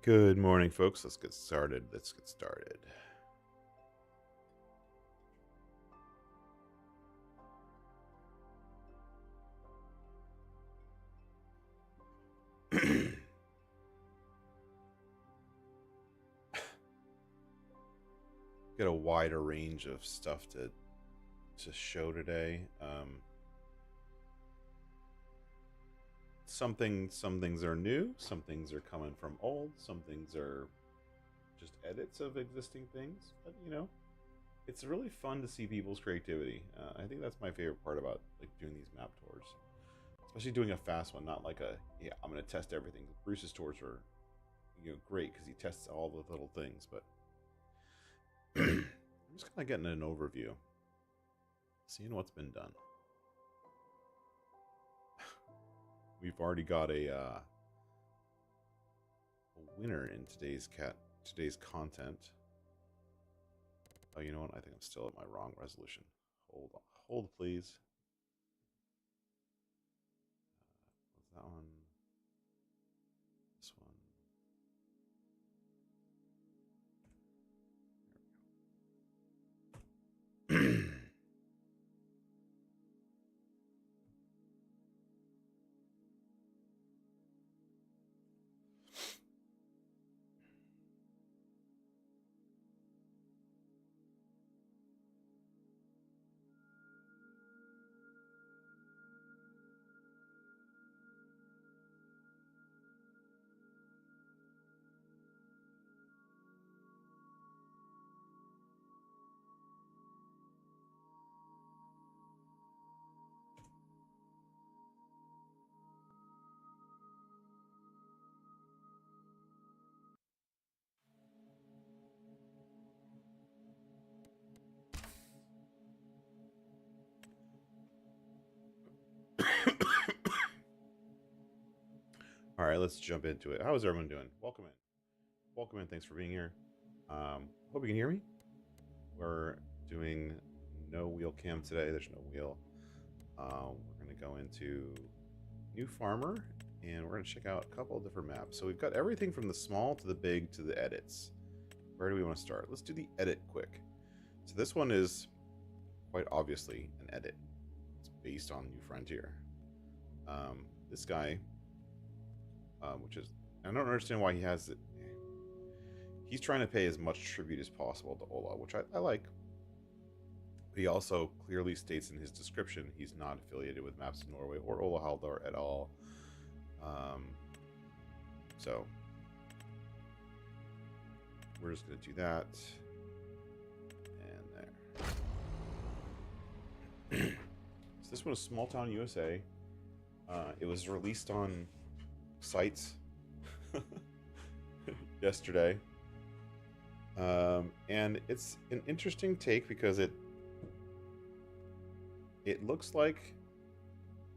Good morning, folks. Let's get started. Get a wider range of stuff to show today. Some things are new. Some things are coming from old. Some things are just edits of existing things. But it's really fun to see people's creativity. I think that's my favorite part about doing these map tours, especially doing a fast one, not like I'm going to test everything. Bruce's tours are great because he tests all the little things, but I'm just kind of getting an overview, seeing what's been done. We've already got a winner in today's content. Oh, you know what? I think I'm still at my wrong resolution. Hold on. Hold, please. What's that one? This one. There we go. All right, let's jump into it. How is everyone doing? Welcome in. Thanks for being here. Hope you can hear me. We're doing no wheel cam today. There's no wheel. We're going to go into New Farmer, and we're going to check out a couple of different maps. So we've got everything from the small to the big to the edits. Where do we want to start? Let's do the edit quick. So this one is quite obviously an edit. It's based on New Frontier. This guy, which is, I don't understand why he has it. He's trying to pay as much tribute as possible to Ola, which I like. He also clearly states in his description he's not affiliated with Maps of Norway or Ola Haldor at all. So we're just going to do that. And there. So this one is Small Town USA. It was released on sites yesterday. And it's an interesting take because it looks like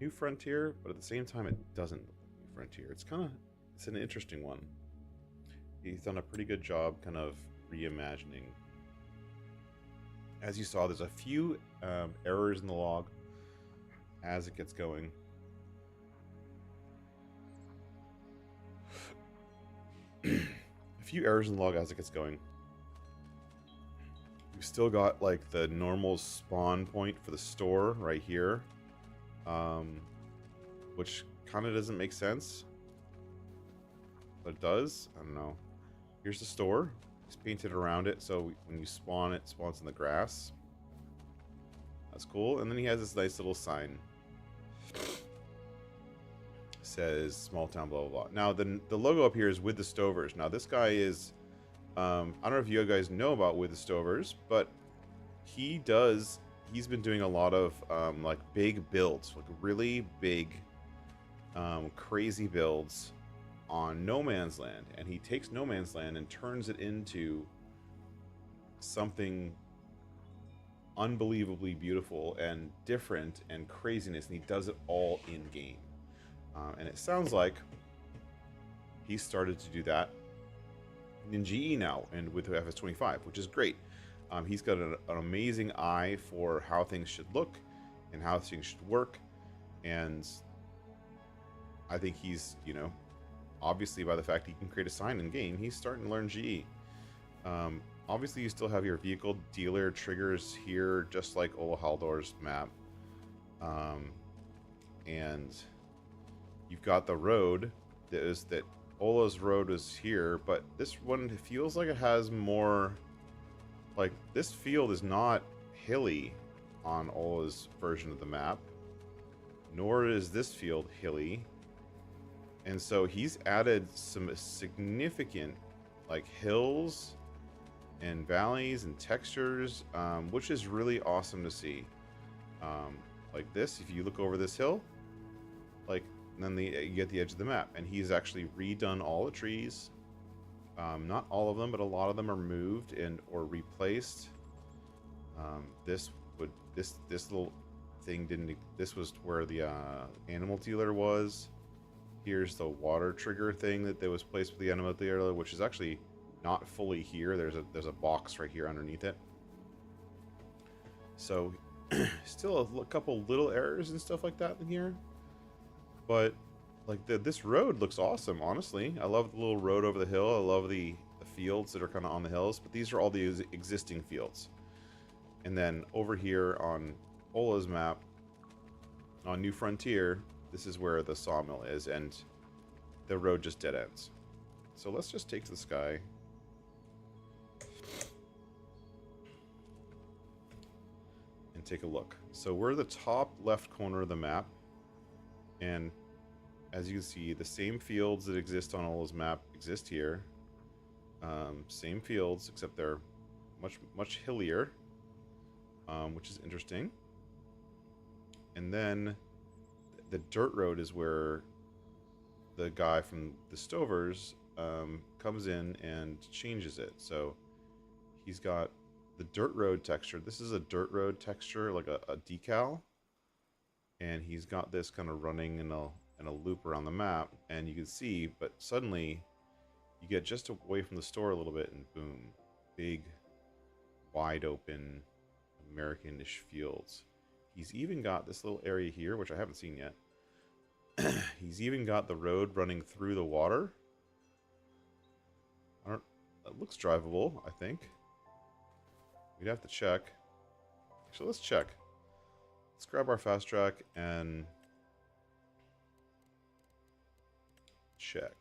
New Frontier, but at the same time it doesn't look like New Frontier. It's an interesting one. He's done a pretty good job kind of reimagining. As you saw, there's a few errors in the log as it gets going. A few errors in the log as it gets going. We've still got like the normal spawn point for the store right here, which kind of doesn't make sense, but it does. I don't know. Here's the store. He's painted around it, so when you spawn, it spawns in the grass. That's cool. And then he has this nice little sign. Says small town blah blah blah. Now the logo up here is With the Stovers. Now this guy is I don't know if you guys know about With the Stovers, but he's been doing a lot of like big builds, like really big crazy builds on No Man's Land, and he takes No Man's Land and turns it into something unbelievably beautiful and different and craziness, and he does it all in game. And it sounds like he started to do that in GE now and with FS25, which is great. He's got an amazing eye for how things should look and how things should work, and I think he's obviously by the fact he can create a sign in game, he's starting to learn GE. Obviously, you still have your vehicle dealer triggers here, just like Ola Haldor's map. And you've got the road that Ola's road is here, but this one feels like it has more. Like, this field is not hilly on Ola's version of the map, nor is this field hilly. And so he's added some significant, like, hills and valleys and textures, which is really awesome to see. Like this, if you look over this hill, like, then you get the edge of the map, and he's actually redone all the trees. Not all of them, but a lot of them are moved and or replaced. This little thing didn't. This was where the animal dealer was. Here's the water trigger thing that was placed with the animal dealer, which is actually not fully here. There's a box right here underneath it. So still a couple little errors and stuff like that in here, but like this road looks awesome. Honestly, I love the little road over the hill. I love the fields that are kind of on the hills, but these are all the existing fields. And then over here on Ola's map on New Frontier, this is where the sawmill is, and the road just dead ends. So let's just take to the sky. And take a look. So we're the top left corner of the map, and as you can see, the same fields that exist on Ola's map exist here. Same fields, except they're much hillier, which is interesting. And then the dirt road is where the guy from the Stovers comes in and changes it. So he's got the dirt road texture. This is a dirt road texture, like a decal, and he's got this kind of running in a loop around the map, and you can see, but suddenly you get just away from the store a little bit, and boom, big, wide open, American-ish fields. He's even got this little area here, which I haven't seen yet. He's even got the road running through the water. It looks drivable, I think. We'd have to check. Actually, let's check. Let's grab our fast track and check.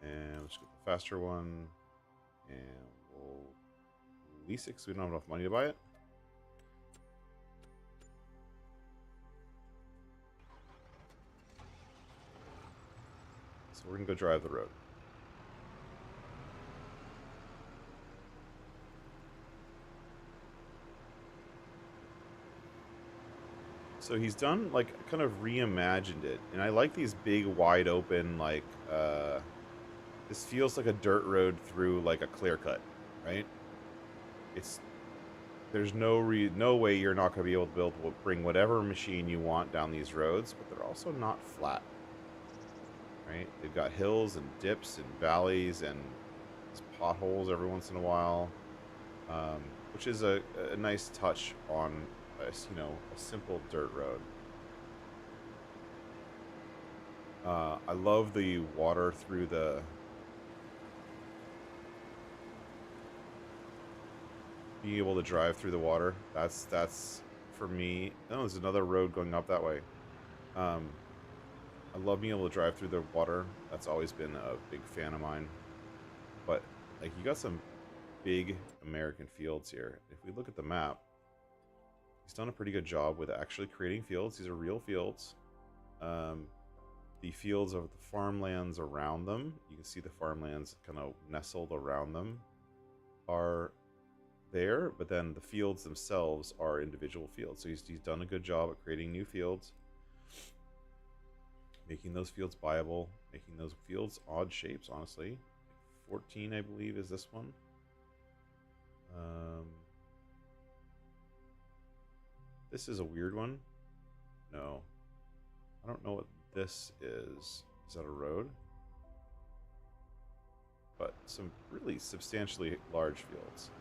And let's get the faster one. And we'll lease it because we don't have enough money to buy it. So we're going to go drive the road. So he's done, like, kind of reimagined it. And I like these big, wide open, like, this feels like a dirt road through, like, a clear cut, right? There's no way you're not going to be able to bring whatever machine you want down these roads, but they're also not flat, right? They've got hills and dips and valleys and potholes every once in a while, which is a nice touch on a simple dirt road. I love the water through the being able to drive through the water. That's for me. Oh, there's another road going up that way. I love being able to drive through the water. That's always been a big fan of mine. But like, you got some big American fields here. If we look at the map, he's done a pretty good job with actually creating fields. These are real fields. The fields of the farmlands around them, you can see the farmlands kind of nestled around them, are there, but then the fields themselves are individual fields. So he's done a good job at creating new fields, making those fields viable, making those fields odd shapes, honestly. 14, I believe, is this one. This is a weird one. No. I don't know what this is. Is that a road? But some really substantially large fields.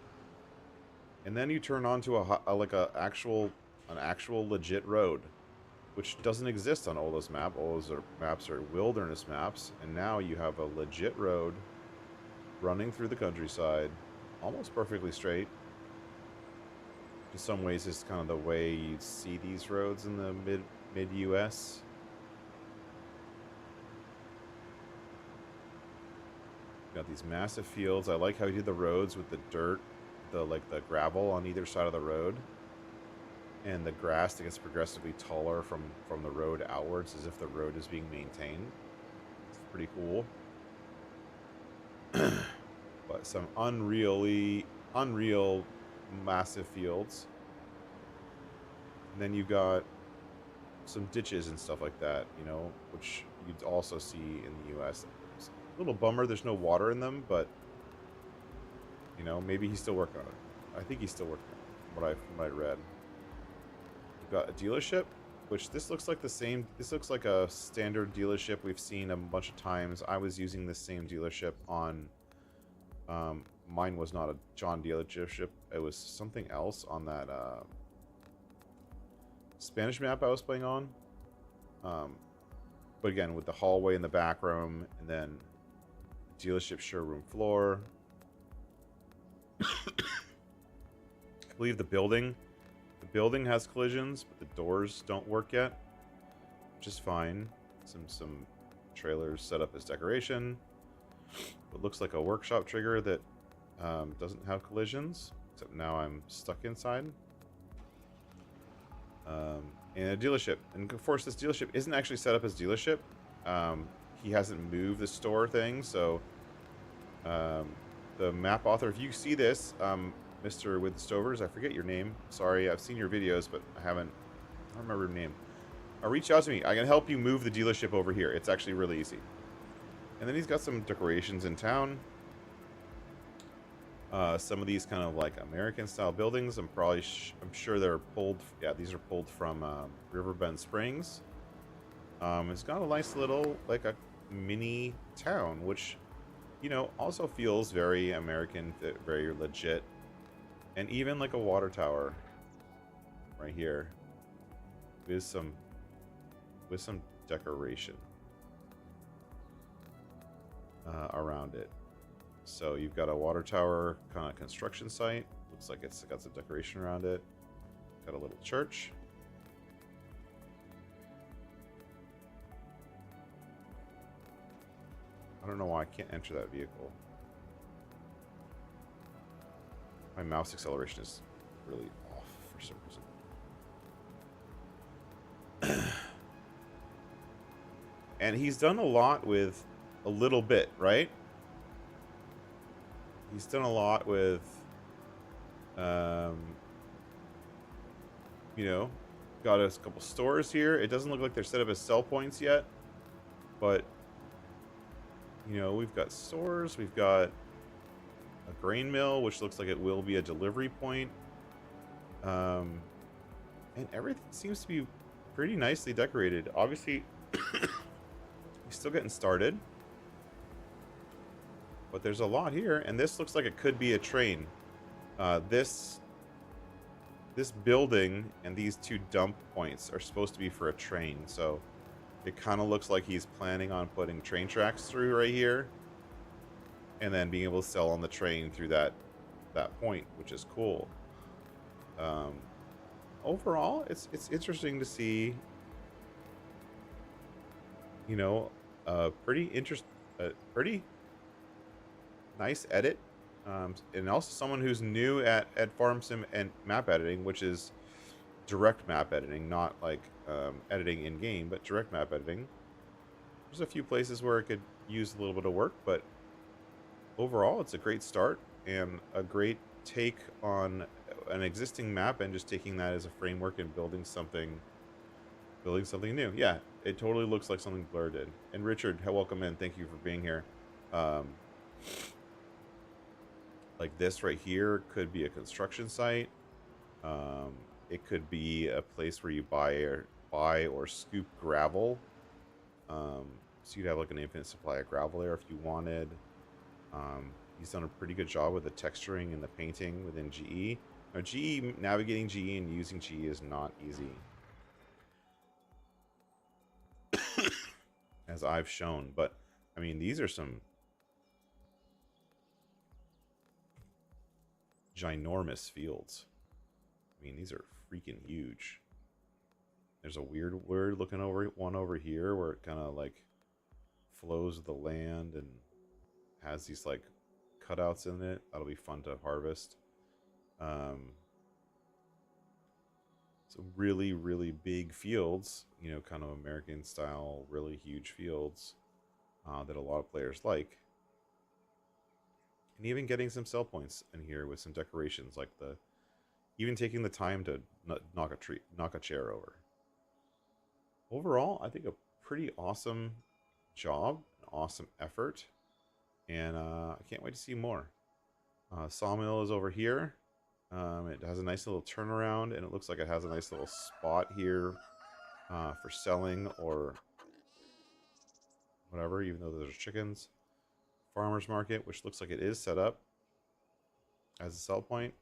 And then you turn onto like a actual an actual legit road, which doesn't exist on all those maps. All those maps are wilderness maps, and now you have a legit road running through the countryside, almost perfectly straight. In some ways, it's kind of the way you see these roads in the mid US. Got these massive fields. I like how he did the roads with the dirt, the gravel on either side of the road, and the grass that gets progressively taller from the road outwards, as if the road is being maintained. It's pretty cool. But some unreal massive fields. And then you got some ditches and stuff like that, you know, which you'd also see in the U.S. It's a little bummer there's no water in them, but, you know, maybe he's still working on it. I think he's still working on it, from what I read. We've got a dealership, which this looks like the same. This looks like a standard dealership we've seen a bunch of times. I was using this same dealership on... mine was not a John dealership. It was something else on that Spanish map I was playing on. But again, with the hallway in the back room, and then dealership showroom floor. I believe the building has collisions, but the doors don't work yet, which is fine. Some trailers set up as decoration. It looks like a workshop trigger that doesn't have collisions, except now I'm stuck inside. And a dealership, and of course this dealership isn't actually set up as dealership. He hasn't moved the store thing, so the map author, if you see this, Mr. with the Stovers, I forget your name, sorry, I've seen your videos, but I don't remember your name. Reach out to me. I can help you move the dealership over here. It's actually really easy. And then he's got some decorations in town. Some of these kind of like American style buildings. I'm sure they're pulled. Yeah, these are pulled from Riverbend Springs. It's got a nice little like a mini town, which, you know, also feels very American, very legit, and even like a water tower right here with some decoration around it. So you've got a water tower kind of construction site. Looks like it's got some decoration around it. Got a little church. I don't know why I can't enter that vehicle. My mouse acceleration is really off for some reason. And he's done a lot with a little bit, right? He's done a lot with, you know, got us a couple stores here. It doesn't look like they're set up as sell points yet, but, you know, we've got stores. We've got a grain mill, which looks like it will be a delivery point. And everything seems to be pretty nicely decorated. Obviously, he's still getting started. But there's a lot here, and this looks like it could be a train. This building and these two dump points are supposed to be for a train, so it kind of looks like he's planning on putting train tracks through right here, and then being able to sell on the train through that point, which is cool. Overall, it's interesting to see, you know, pretty nice edit, and also someone who's new at farm sim and map editing, which is direct map editing, not like editing in game, but direct map editing. There's a few places where it could use a little bit of work, but overall it's a great start and a great take on an existing map and just taking that as a framework and building something new. Yeah, it totally looks like something Blur did. And Richard, welcome in. Thank you for being here. Like this right here could be a construction site. It could be a place where you buy or scoop gravel. So you'd have like an infinite supply of gravel there if you wanted. He's done a pretty good job with the texturing and the painting within GE. Now, GE, navigating GE and using GE is not easy, as I've shown. But, I mean, these are some ginormous fields. I mean, these are freaking huge. There's a weird looking one over here where it kind of like flows the land and has these like cutouts in it. That'll be fun to harvest. Some really, really big fields, you know, kind of American style, really huge fields that a lot of players like. And even getting some sell points in here with some decorations, like even taking the time to knock a chair over. Overall, I think a pretty awesome job, an awesome effort, and I can't wait to see more. Sawmill is over here. It has a nice little turnaround, and it looks like it has a nice little spot here for selling or whatever, even though there's chickens. Farmer's market, which looks like it is set up as a sell point.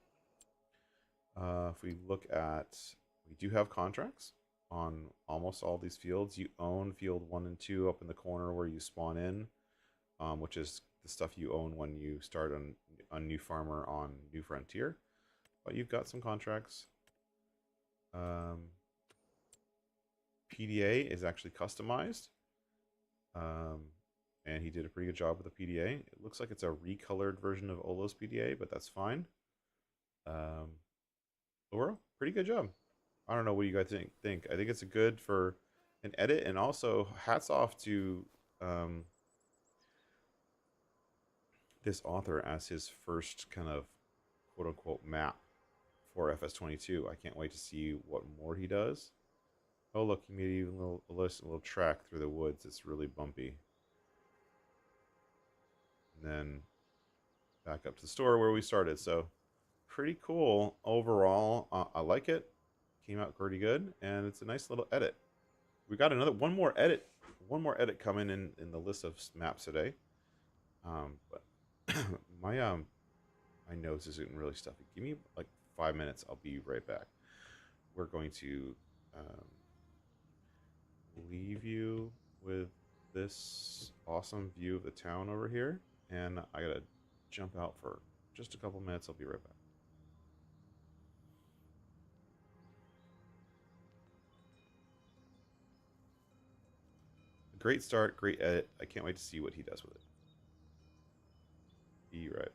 If we look at, we do have contracts on almost all these fields. You own field 1 and 2 up in the corner where you spawn in, which is the stuff you own when you start on New Farmer on New Frontier. But you've got some contracts. PDA is actually customized. And he did a pretty good job with the PDA. It looks like it's a recolored version of Olo's PDA, but that's fine. Overall, pretty good job. I don't know what you guys think. I think it's a good for an edit, and also hats off to this author as his first kind of quote-unquote map for FS22. I can't wait to see what more he does. Oh, look, he made even a little track through the woods. It's really bumpy. And then back up to the store where we started. So pretty cool overall. I like it. Came out pretty good, and it's a nice little edit. We got one more edit coming in the list of maps today. But my nose isn't really stuffy. Give me like 5 minutes. I'll be right back. We're going to leave you with this awesome view of the town over here, and I gotta jump out for just a couple minutes. I'll be right back. Great start, great edit. I can't wait to see what he does with it. Be right back.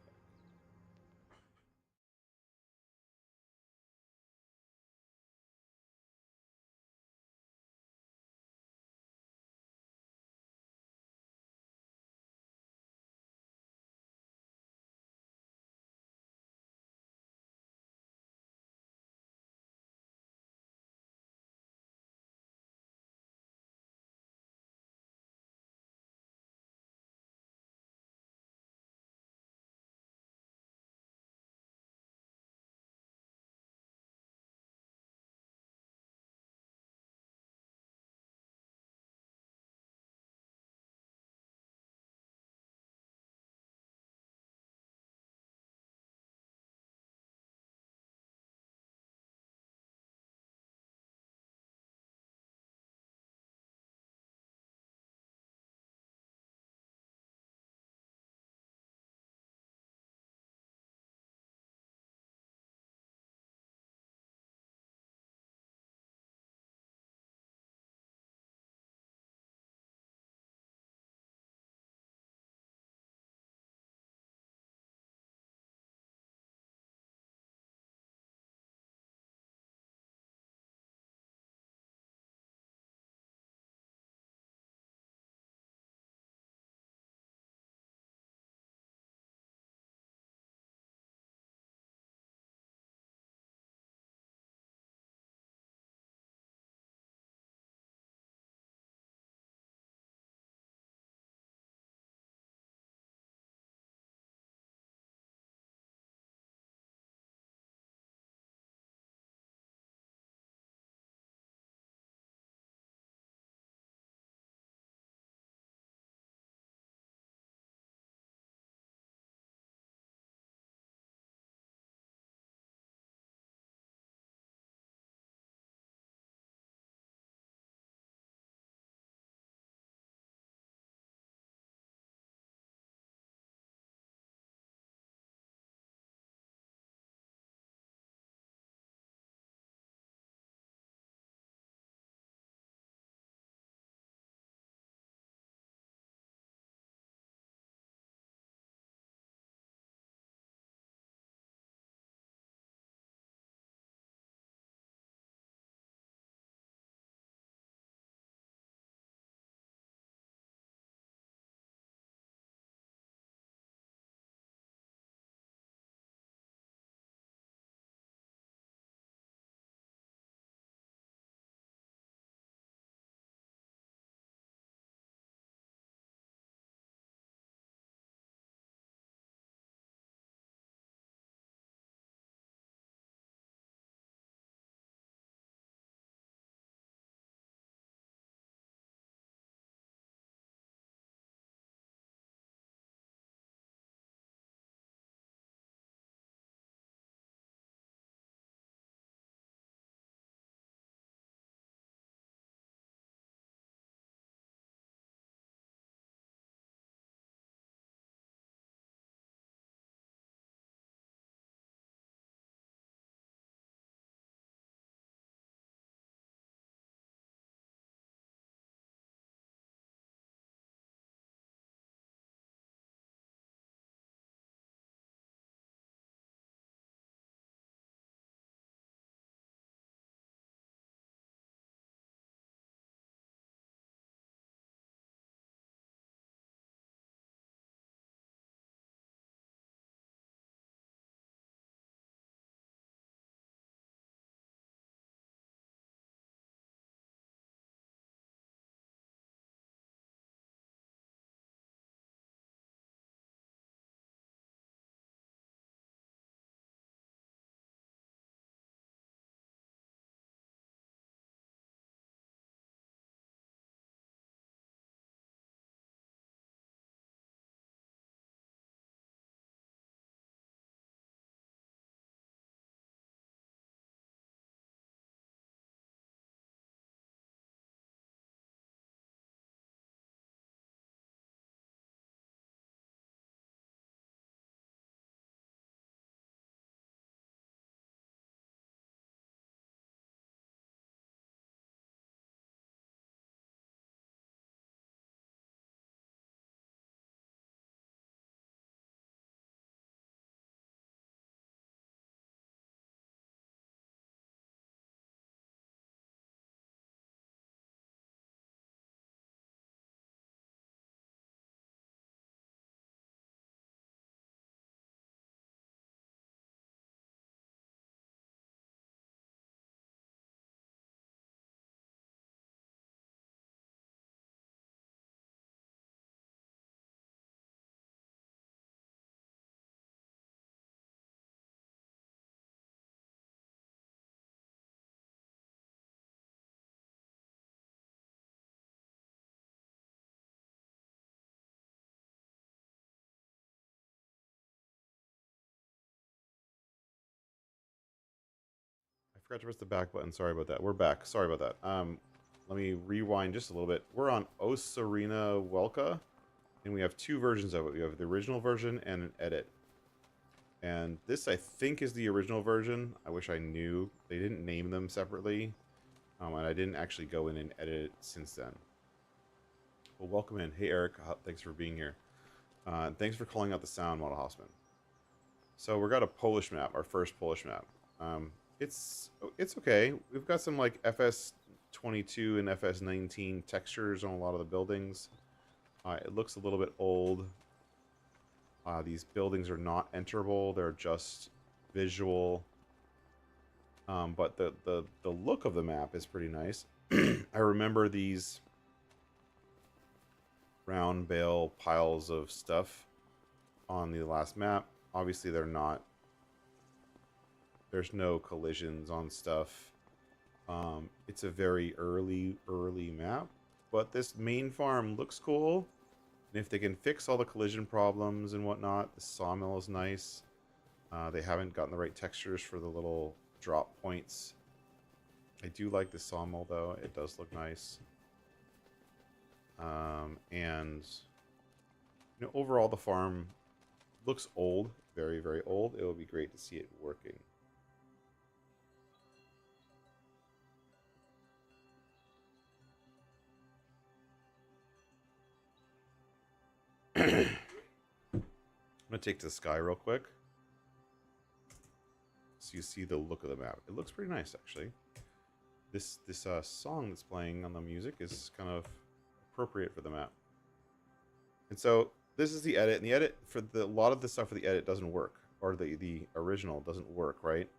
Forgot to press the back button. Sorry about that. We're back. Sorry about that. Let me rewind just a little bit. We're on Osina Weilka, and we have two versions of it. We have the original version and an edit. And this, I think, is the original version. I wish I knew. They didn't name them separately, and I didn't actually go in and edit it since then. Well, welcome in. Hey, Eric. Thanks for being here. Thanks for calling out the sound, Model Hausman. So we got a Polish map, our first Polish map. It's okay. We've got some like Ep.02 and Ep.19 textures on a lot of the buildings. It looks a little bit old. These buildings are not enterable; they're just visual. But the look of the map is pretty nice. I remember these round bale piles of stuff on the last map. Obviously, they're not. There's no collisions on stuff. It's a very early map, but this main farm looks cool. And if they can fix all the collision problems and whatnot, the sawmill is nice. They haven't gotten the right textures for the little drop points. I do like the sawmill though; it does look nice. And you know, overall, the farm looks old, very, very old. It would be great to see it working. I'm gonna take to the sky real quick, so you see the look of the map. It looks pretty nice, actually. This song that's playing on the music is kind of appropriate for the map. And so this is the edit, and the edit for a lot of the stuff for the edit doesn't work, or the original doesn't work, right?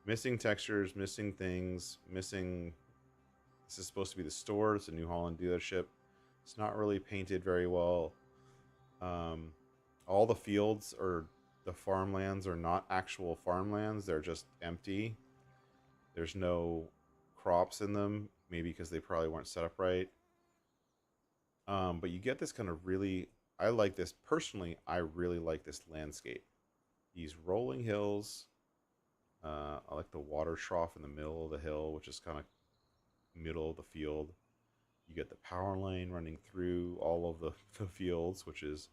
Missing textures, missing things, missing. This is supposed to be the store. It's a New Holland dealership. It's not really painted very well. All the fields or the farmlands are not actual farmlands. They're just empty. There's no crops in them, maybe because they probably weren't set up right. But you get this kind of really, I like this personally. I really like this landscape. These rolling hills. I like the water trough in the middle of the hill, which is kind of middle of the field. You get the power line running through all of the fields, which is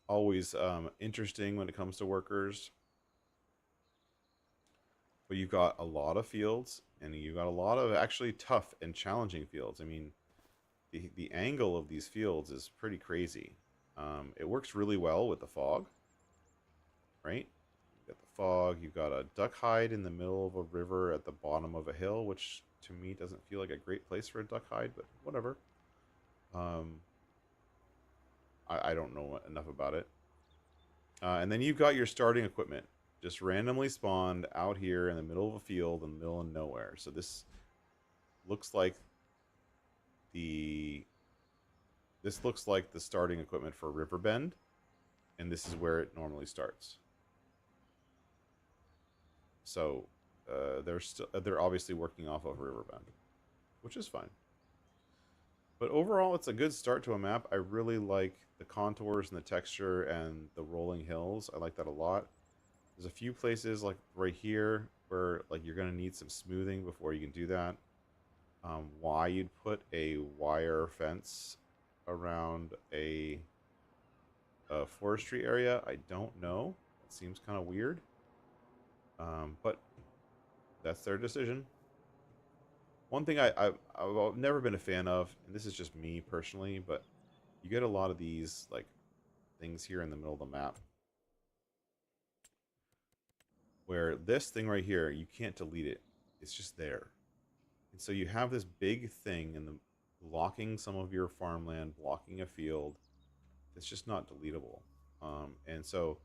always interesting when it comes to workers. But you've got a lot of fields, and you've got a lot of actually tough and challenging fields. I mean, the angle of these fields is pretty crazy. It works really well with the fog, right? You've got the fog. You've got a duck hide in the middle of a river at the bottom of a hill, which to me doesn't feel like a great place for a duck hide, but whatever. I don't know enough about it. And then you've got your starting equipment just randomly spawned out here in the middle of a field in the middle of nowhere. So this looks like the starting equipment for Riverbend, and this is where it normally starts. So they're obviously working off of Riverbend, which is fine. But overall, it's a good start to a map. I really like the contours and the texture and the rolling hills. I like that a lot. There's a few places like right here where like you're gonna need some smoothing before you can do that. Why you'd put a wire fence around a forestry area, I don't know. It seems kind of weird. But that's their decision. One thing I've never been a fan of, and this is just me personally, but you get a lot of these like things here in the middle of the map where this thing right here, you can't delete it. It's just there. And so you have this big thing in the blocking some of your farmland, blocking a field. It's just not deletable. And so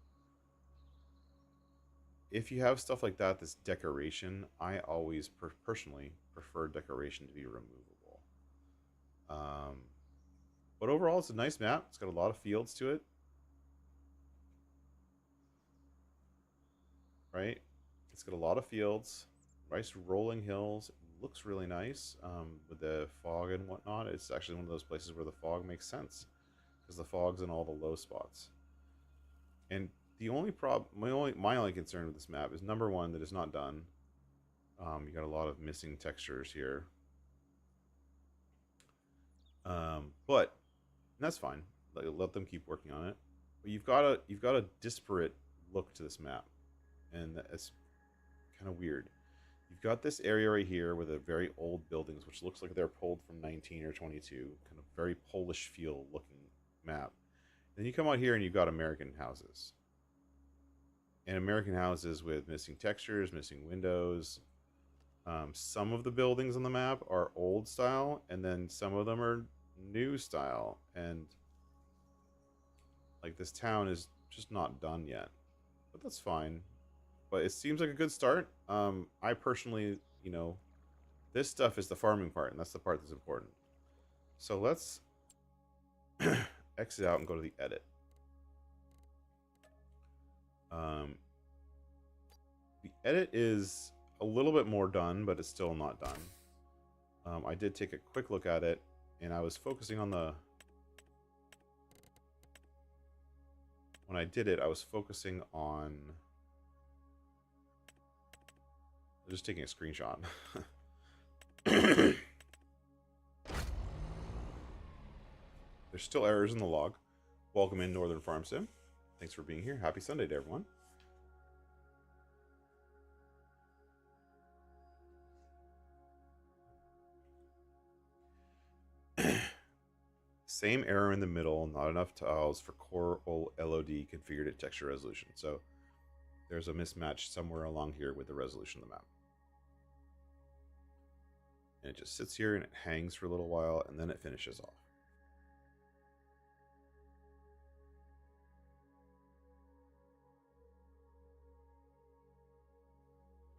if you have stuff like that, this decoration, I always personally prefer decoration to be removable. But overall, it's a nice map. It's got a lot of fields to it. Right? It's got a lot of fields, nice rolling hills. It looks really nice with the fog and whatnot. It's actually one of those places where the fog makes sense because the fog's in all the low spots. And the only problem, my only concern with this map is number one, that it's not done. You got a lot of missing textures here. But that's fine. Let them keep working on it. But you've got a disparate look to this map, and that's kind of weird. You've got this area right here with a very old buildings, which looks like they're pulled from 19 or 22, kind of very Polish feel looking map. Then you come out here and you've got American houses. And American houses with missing textures, missing windows. Some of the buildings on the map are old style, and then some of them are new style. And like this town is just not done yet, but that's fine. But it seems like a good start. I personally, this stuff is the farming part, and that's the part that's important. So let's exit out and go to the edit. The edit is a little bit more done, but it's still not done. I did take a quick look at it, and I was focusing on the... When I did it, I was focusing on... I'm just taking a screenshot. There's still errors in the log. Welcome in Northern Farm Sim. Thanks for being here. Happy Sunday to everyone. Same error in the middle, not enough tiles for core LOD configured at texture resolution. So there's a mismatch somewhere along here with the resolution of the map. And it just sits here and it hangs for a little while and then it finishes off.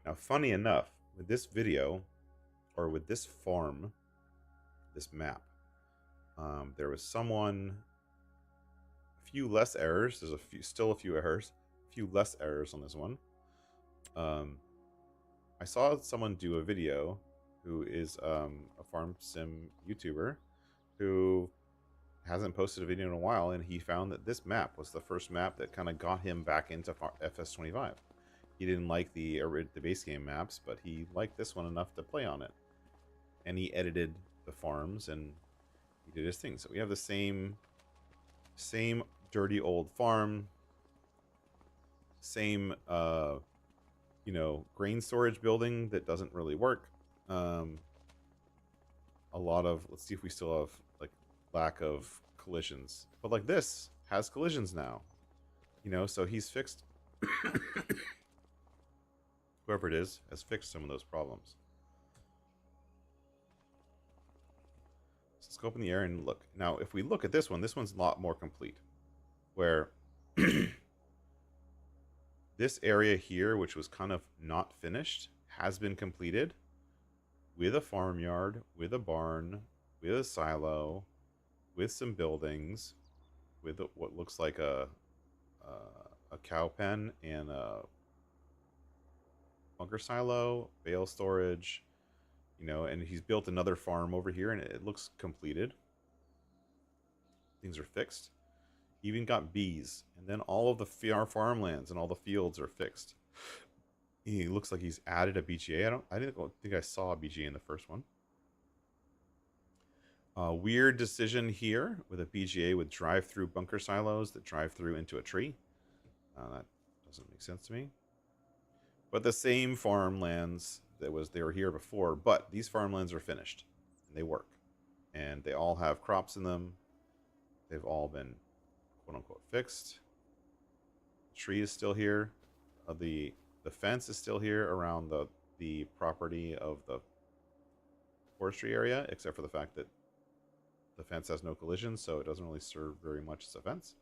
Now, funny enough, with this video, or with this farm, this map, there was someone, a few less errors. There's still a few errors, a few less errors on this one. I saw someone do a video who is a farm sim YouTuber who hasn't posted a video in a while, and he found that this map was the first map that kind of got him back into FS25. He didn't like the base game maps, but he liked this one enough to play on it. And he edited the farms and he did his thing. So we have the same dirty old farm, same grain storage building that doesn't really work. A lot of, let's see if we still have like lack of collisions, but like this has collisions now, so he's fixed. Whoever it is has fixed some of those problems. So let's go up in the air and look. Now, if we look at this one's a lot more complete, where this area here, which was kind of not finished, has been completed with a farmyard, with a barn, with a silo, with some buildings, with what looks like a cow pen and a bunker silo, bale storage, and he's built another farm over here and it looks completed. Things are fixed. He even got bees, and then all of the farmlands and all the fields are fixed. He looks like he's added a BGA. I didn't think I saw a BGA in the first one. Weird decision here with a BGA with drive-through bunker silos that drive through into a tree. That doesn't make sense to me. But the same farmlands they were here before, but these farmlands are finished and they work, and they all have crops in them. They've all been quote unquote fixed. The tree is still here. The fence is still here around the property of the forestry area, except for the fact that the fence has no collisions, so it doesn't really serve very much as a fence.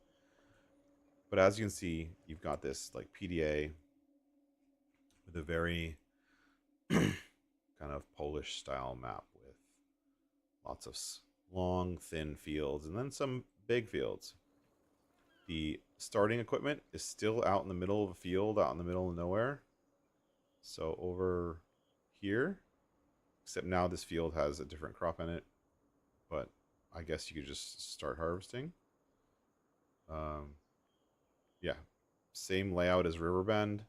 But as you can see, you've got this like PDA with a very kind of Polish style map with lots of long, thin fields and then some big fields. The starting equipment is still out in the middle of a field, out in the middle of nowhere. So over here, except now this field has a different crop in it, but I guess you could just start harvesting. Yeah, same layout as Riverbend.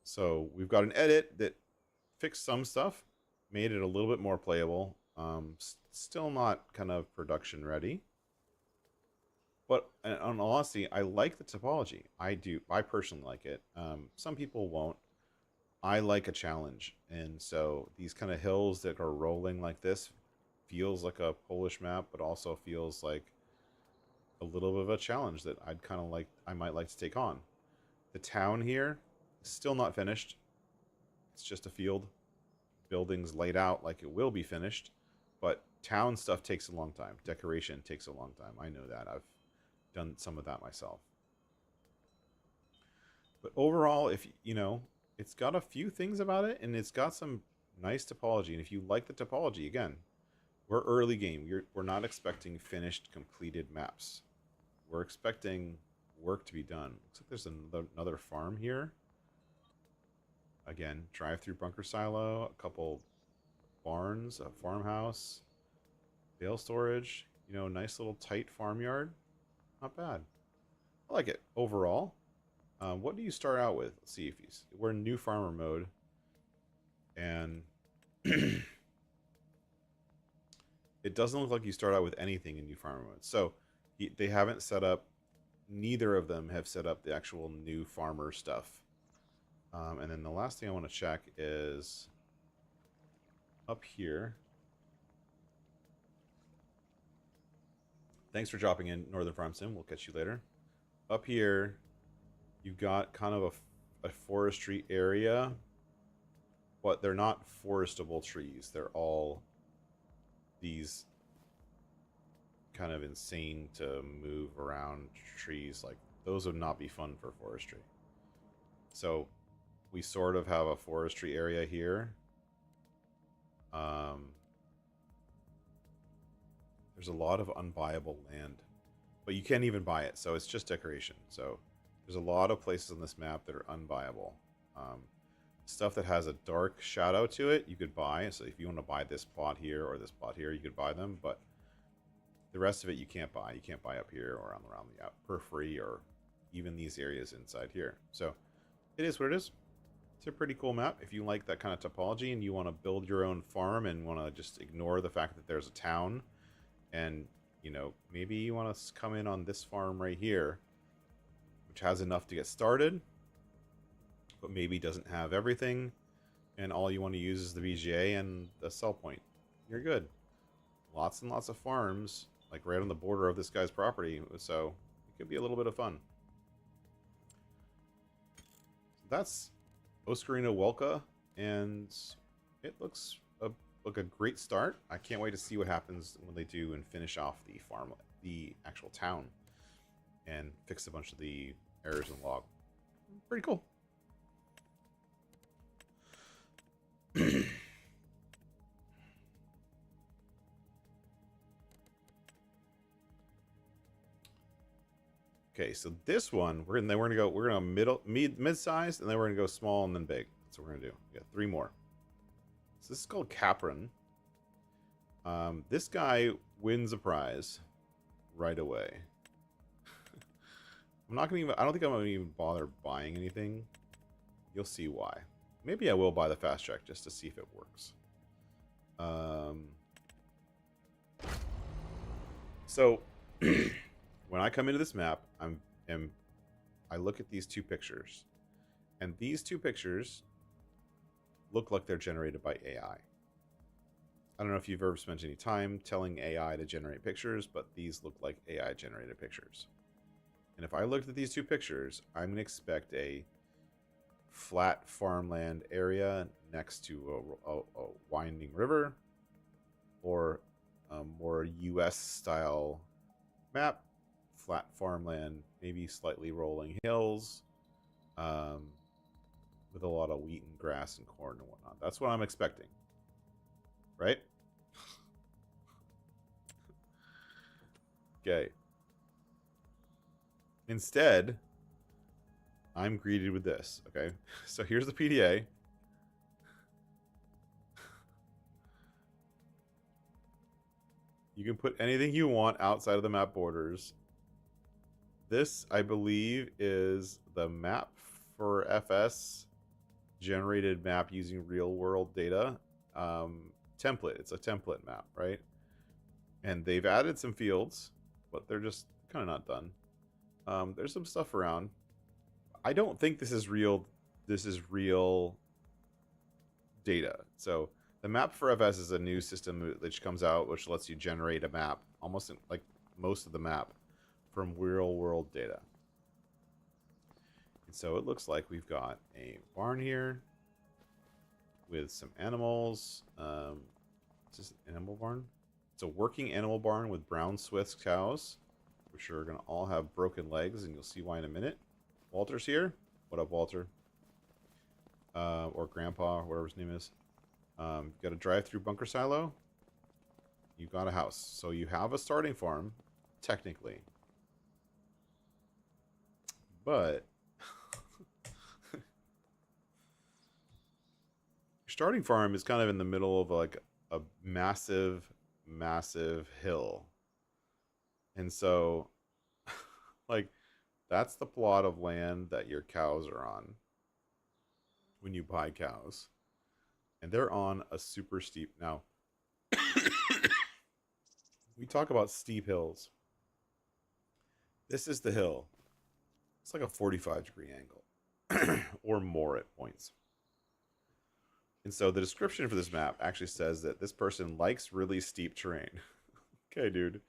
So we've got an edit that fixed some stuff, made it a little bit more playable. Still not kind of production ready. But in all honesty, I like the topology. I do. I personally like it. Some people won't. I like a challenge. And so these kind of hills that are rolling like this feels like a Polish map, but also feels like a little bit of a challenge that I might like to take on. The town here is still not finished. It's just a field. Buildings laid out like it will be finished, but town stuff takes a long time. Decoration takes a long time. I know that. I've done some of that myself. But overall, if you know, it's got a few things about it, and it's got some nice topology. And if you like the topology, again, we're early game. We're not expecting finished, completed maps. We're expecting work to be done. Looks like there's another farm here. Again, drive-through bunker silo, a couple barns, a farmhouse, bale storage. You know, nice little tight farmyard. Not bad. I like it overall. What do you start out with? Let's see if we're in new farmer mode, and it doesn't look like you start out with anything in new farmer mode. So they haven't set up. Neither of them have set up the actual new farmer stuff. And then the last thing I want to check is up here. Thanks for dropping in, Northern Farm Sim. We'll catch you later. Up here, you've got kind of a forestry area, but they're not forestable trees. They're all these kind of insane to move around trees. Like, those would not be fun for forestry. So we sort of have a forestry area here. There's a lot of unbuyable land, but you can't even buy it, so it's just decoration. So there's a lot of places on this map that are unbuyable. Stuff that has a dark shadow to it, you could buy. So if you want to buy this plot here or this plot here, you could buy them, but the rest of it you can't buy. You can't buy up here or around the periphery or even these areas inside here. So it is what it is. It's a pretty cool map. If you like that kind of topology and you want to build your own farm and want to just ignore the fact that there's a town, and you know, maybe you want to come in on this farm right here, which has enough to get started, but maybe doesn't have everything, and all you want to use is the VGA and the sell point, you're good. Lots and lots of farms, like right on the border of this guy's property, so it could be a little bit of fun. That's Osina Weilka, and it looks like a great start. I can't wait to see what happens when they do and finish off the farm, the actual town, and fix a bunch of the errors in the log. Pretty cool. Okay, so this one we're gonna mid-sized, and then we're gonna go small and then big. That's what we're gonna do. We got 3 more. So this is called Kaprun. This guy wins a prize right away. I don't think I'm gonna even bother buying anything. You'll see why. Maybe I will buy the fast track just to see if it works. So when I come into this map, I look at these 2 pictures, and these 2 pictures look like they're generated by AI. I don't know if you've ever spent any time telling AI to generate pictures, but these look like AI generated pictures. And if I looked at these 2 pictures, I'm going to expect a flat farmland area next to a winding river, or a more US style map, flat farmland, maybe slightly rolling hills, with a lot of wheat and grass and corn and whatnot. That's what I'm expecting, right? Okay. Instead, I'm greeted with this, okay? So here's the PDA. You can put anything you want outside of the map borders. This, I believe, is the map for FS generated map using real world data template. It's a template map, right? And they've added some fields, but they're just kind of not done. There's some stuff around. I don't think this is real. This is real data. So the map for FS is a new system which comes out, which lets you generate a map, almost like most of the map, from real world data. And so it looks like we've got a barn here with some animals. Is this an animal barn? It's a working animal barn with brown Swiss cows, which are going to all have broken legs, and you'll see why in a minute. Walter's here. What up, Walter? Or Grandpa, or whatever his name is. You've got a drive-through bunker silo. You've got a house. So you have a starting farm, technically. But your starting farm is kind of in the middle of like a massive, massive hill. And so, like, that's the plot of land that your cows are on when you buy cows. And they're on a super steep... Now, we talk about steep hills. This is the hill. It's like a 45-degree angle. Or more at points. And so the description for this map actually says that this person likes really steep terrain. Okay, dude.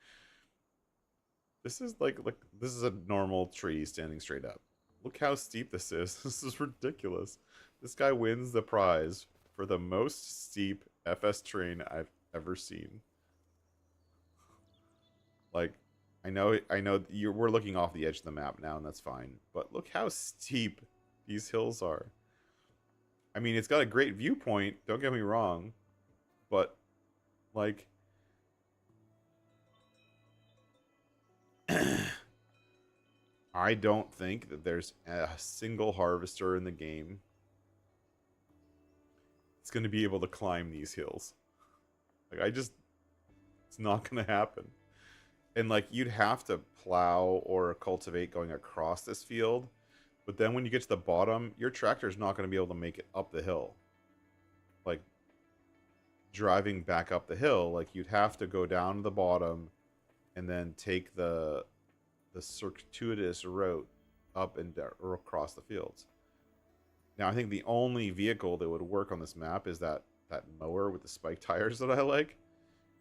This is like this is a normal tree standing straight up. Look how steep this is. This is ridiculous. This guy wins the prize for the most steep FS terrain I've ever seen. Like, I know we're looking off the edge of the map now, and that's fine. But look how steep these hills are. I mean, it's got a great viewpoint, don't get me wrong. But, like... I don't think that there's a single harvester in the game that's going to be able to climb these hills. Like, it's not going to happen. And, like, you'd have to plow or cultivate going across this field. But then when you get to the bottom, your tractor's not going to be able to make it up the hill. Like, driving back up the hill, like, you'd have to go down to the bottom and then take the circuitous route up and down, or across the fields. Now, I think the only vehicle that would work on this map is that mower with the spike tires that I like.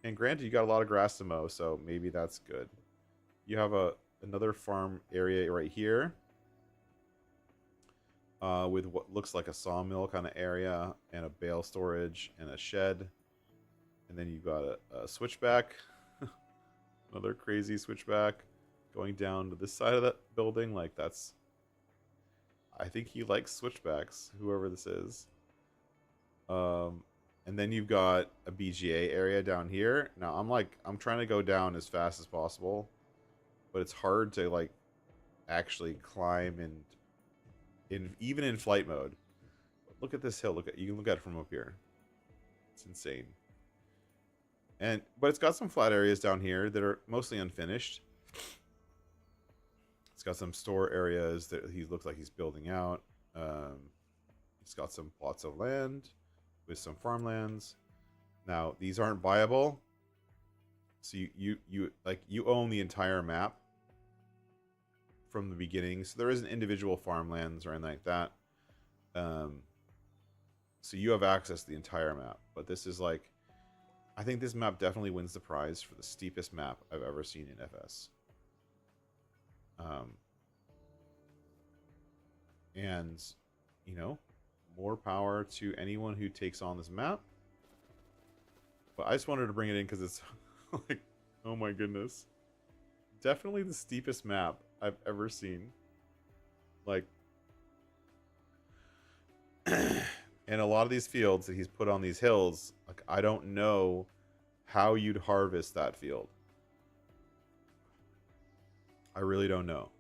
And granted, you got a lot of grass to mow, so maybe that's good. You have another farm area right here with what looks like a sawmill kind of area and a bale storage and a shed. And then you've got a switchback, another crazy switchback going down to this side of that building. Like, that's... I think he likes switchbacks, whoever this is. And then you've got a BGA area down here. Now, I'm trying to go down as fast as possible, but it's hard to, like, actually climb even in flight mode. Look at this hill. You can look at it from up here. It's insane. But it's got some flat areas down here that are mostly unfinished. It's got some store areas that he looks like he's building out. It's got some plots of land with some farmlands. Now, these aren't buyable. So you own the entire map from the beginning. So there isn't individual farmlands or anything like that. So you have access to the entire map. But this is like... I think this map definitely wins the prize for the steepest map I've ever seen in FS. And, you know, more power to anyone who takes on this map. But I just wanted to bring it in because it's like, oh my goodness. Definitely the steepest map I've ever seen. Like, and a lot of these fields that he's put on these hills, like, I don't know how you'd harvest that field. I really don't know.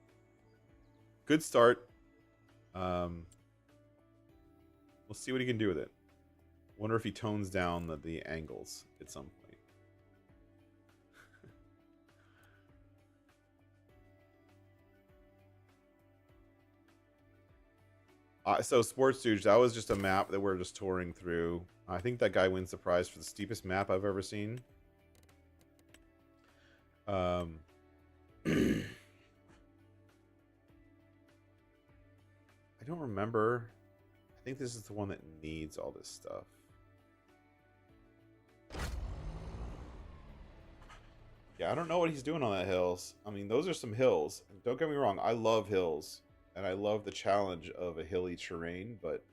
Good start. We'll see what he can do with it. Wonder if he tones down the angles at some point. So Sports Stooge, that was just a map that we're just touring through. I think that guy wins the prize for the steepest map I've ever seen. I don't remember. I think this is the one that needs all this stuff. Yeah, I don't know what he's doing on that hills. I mean, those are some hills. Don't get me wrong, I love hills. And I love the challenge of a hilly terrain, but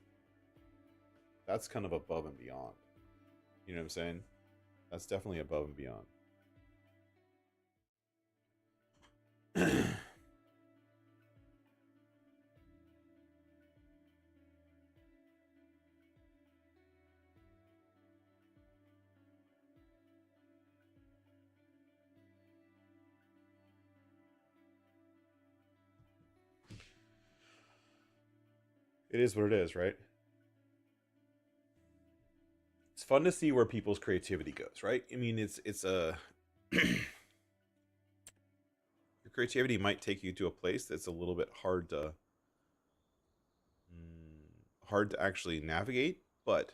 that's kind of above and beyond. You know what I'm saying? That's definitely above and beyond. It is what it is, right? It's fun to see where people's creativity goes, right? I mean, it's a your creativity might take you to a place that's a little bit hard to actually navigate, but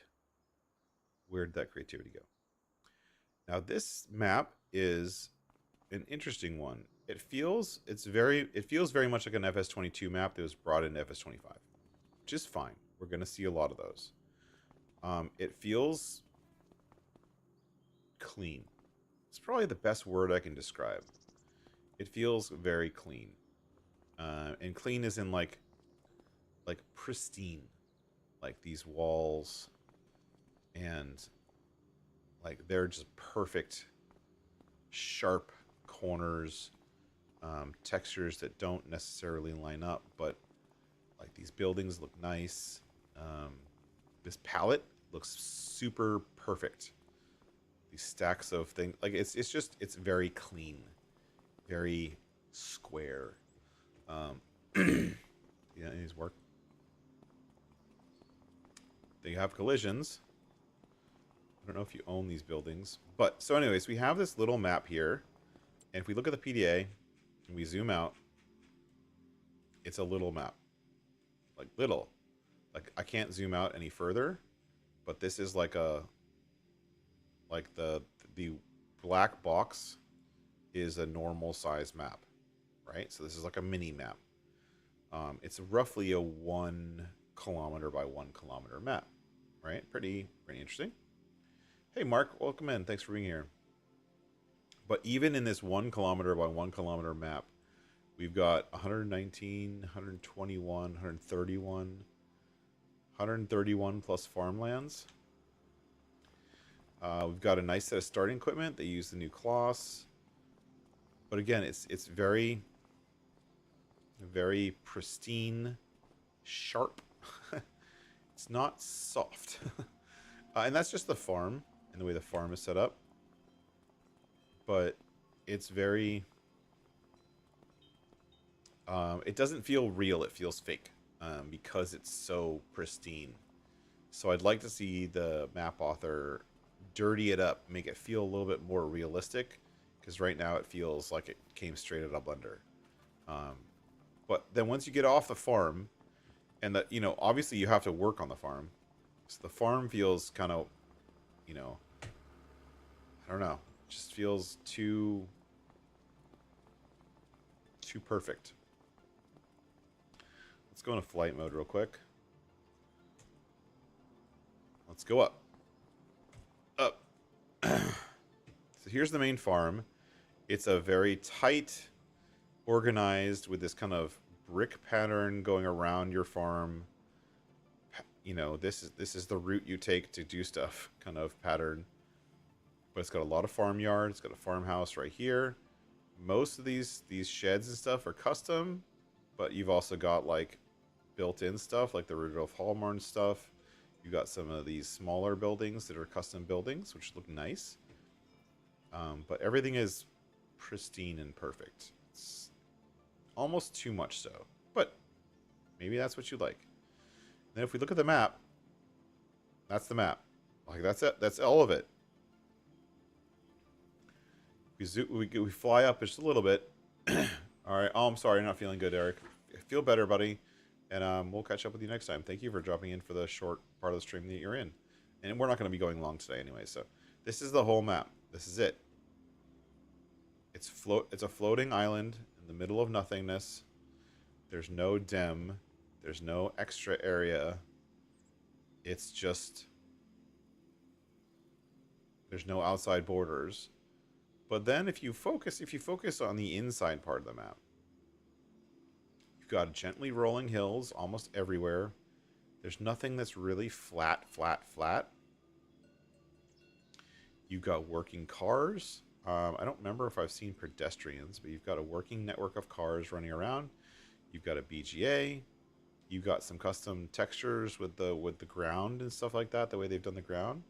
where did that creativity go? Now this map is an interesting one. It feels very much like an FS22 map that was brought into FS25, which is fine. We're going to see a lot of those. It feels clean. It's probably the best word I can describe. It feels very clean, and clean is in like pristine, like these walls, and like they're just perfect, sharp corners, textures that don't necessarily line up, but like these buildings look nice. This palette looks super perfect. These stacks of things, like it's very clean, very square. Yeah, these work. They have collisions. I don't know if you own these buildings, but so anyways, we have this little map here, and if we look at the PDA and we zoom out, it's a little map, like little. Like I can't zoom out any further, but this is like the black box is a normal size map, right? So this is like a mini map. It's roughly a 1 kilometer by 1 kilometer map, right? Pretty interesting. Hey Mark, welcome in. Thanks for being here. But even in this 1 kilometer by 1 kilometer map, we've got 119, 121, 131, 131 plus farmlands. We've got a nice set of starting equipment. They use the new cloths. But again, it's very, very pristine, sharp. It's not soft. And that's just the farm and the way the farm is set up. But it's very... it doesn't feel real. It feels fake because it's so pristine. So I'd like to see the map author dirty it up, make it feel a little bit more realistic, because right now it feels like it came straight out of Blender. But then once you get off the farm, and that, you know, obviously you have to work on the farm, so the farm feels kind of, you know, I don't know, just feels too perfect. Let's go into flight mode real quick. Let's go up. Up. So here's the main farm. It's a very tight, organized, with this kind of brick pattern going around your farm. You know, this is the route you take to do stuff kind of pattern. But it's got a lot of farmyard. It's got a farmhouse right here. Most of these sheds and stuff are custom, but you've also got like built-in stuff like the Rudolph Hallmarn stuff. You got some of these smaller buildings that are custom buildings, which look nice. But everything is pristine and perfect. It's almost too much so, but maybe that's what you like. Then if we look at the map, that's the map. Like that's it. That's all of it. We fly up just a little bit. All right. Oh, I'm sorry. You're not feeling good, Eric. Feel better, buddy. And we'll catch up with you next time. Thank you for dropping in for the short part of the stream that you're in. And we're not going to be going long today anyway, so this is the whole map. This is it. It's a floating island in the middle of nothingness. There's no dem. There's no extra area. It's just... There's no outside borders. But then if you focus on the inside part of the map, you've got gently rolling hills almost everywhere. There's nothing that's really flat. You've got working cars. I don't remember if I've seen pedestrians, but you've got a working network of cars running around. You've got a BGA. You've got some custom textures with the ground and stuff like that, the way they've done the ground.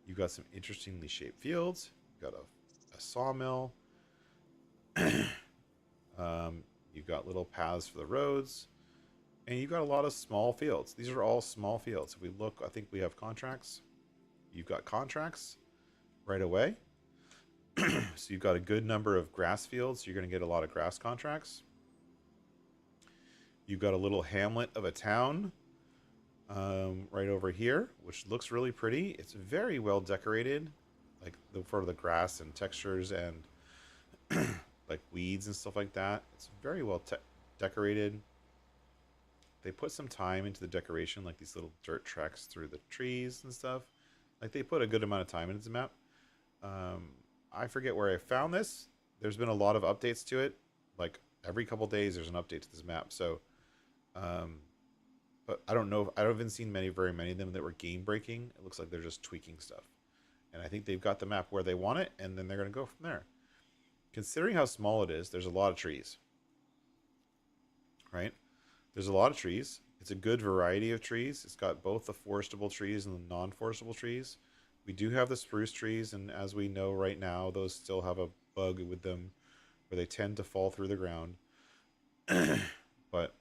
You've got some interestingly shaped fields. You've got a sawmill. You've got little paths for the roads. And you've got a lot of small fields. These are all small fields. If we look, I think we have contracts. You've got contracts right away. So you've got a good number of grass fields. You're going to get a lot of grass contracts. You've got a little hamlet of a town right over here, which looks really pretty. It's very well decorated, like for the grass and textures and like weeds and stuff like that. It's very well decorated. They put some time into the decoration, like these little dirt tracks through the trees and stuff. Like they put a good amount of time into the map. I forget where I found this. There's been a lot of updates to it. Like every couple days there's an update to this map. So, but I don't know. I haven't seen very many of them that were game breaking. It looks like they're just tweaking stuff. And I think they've got the map where they want it, and then they're going to go from there. Considering how small it is, there's a lot of trees. Right? There's a lot of trees. It's a good variety of trees. It's got both the forestable trees and the non-forestable trees. We do have the spruce trees, and as we know right now, those still have a bug with them where they tend to fall through the ground. But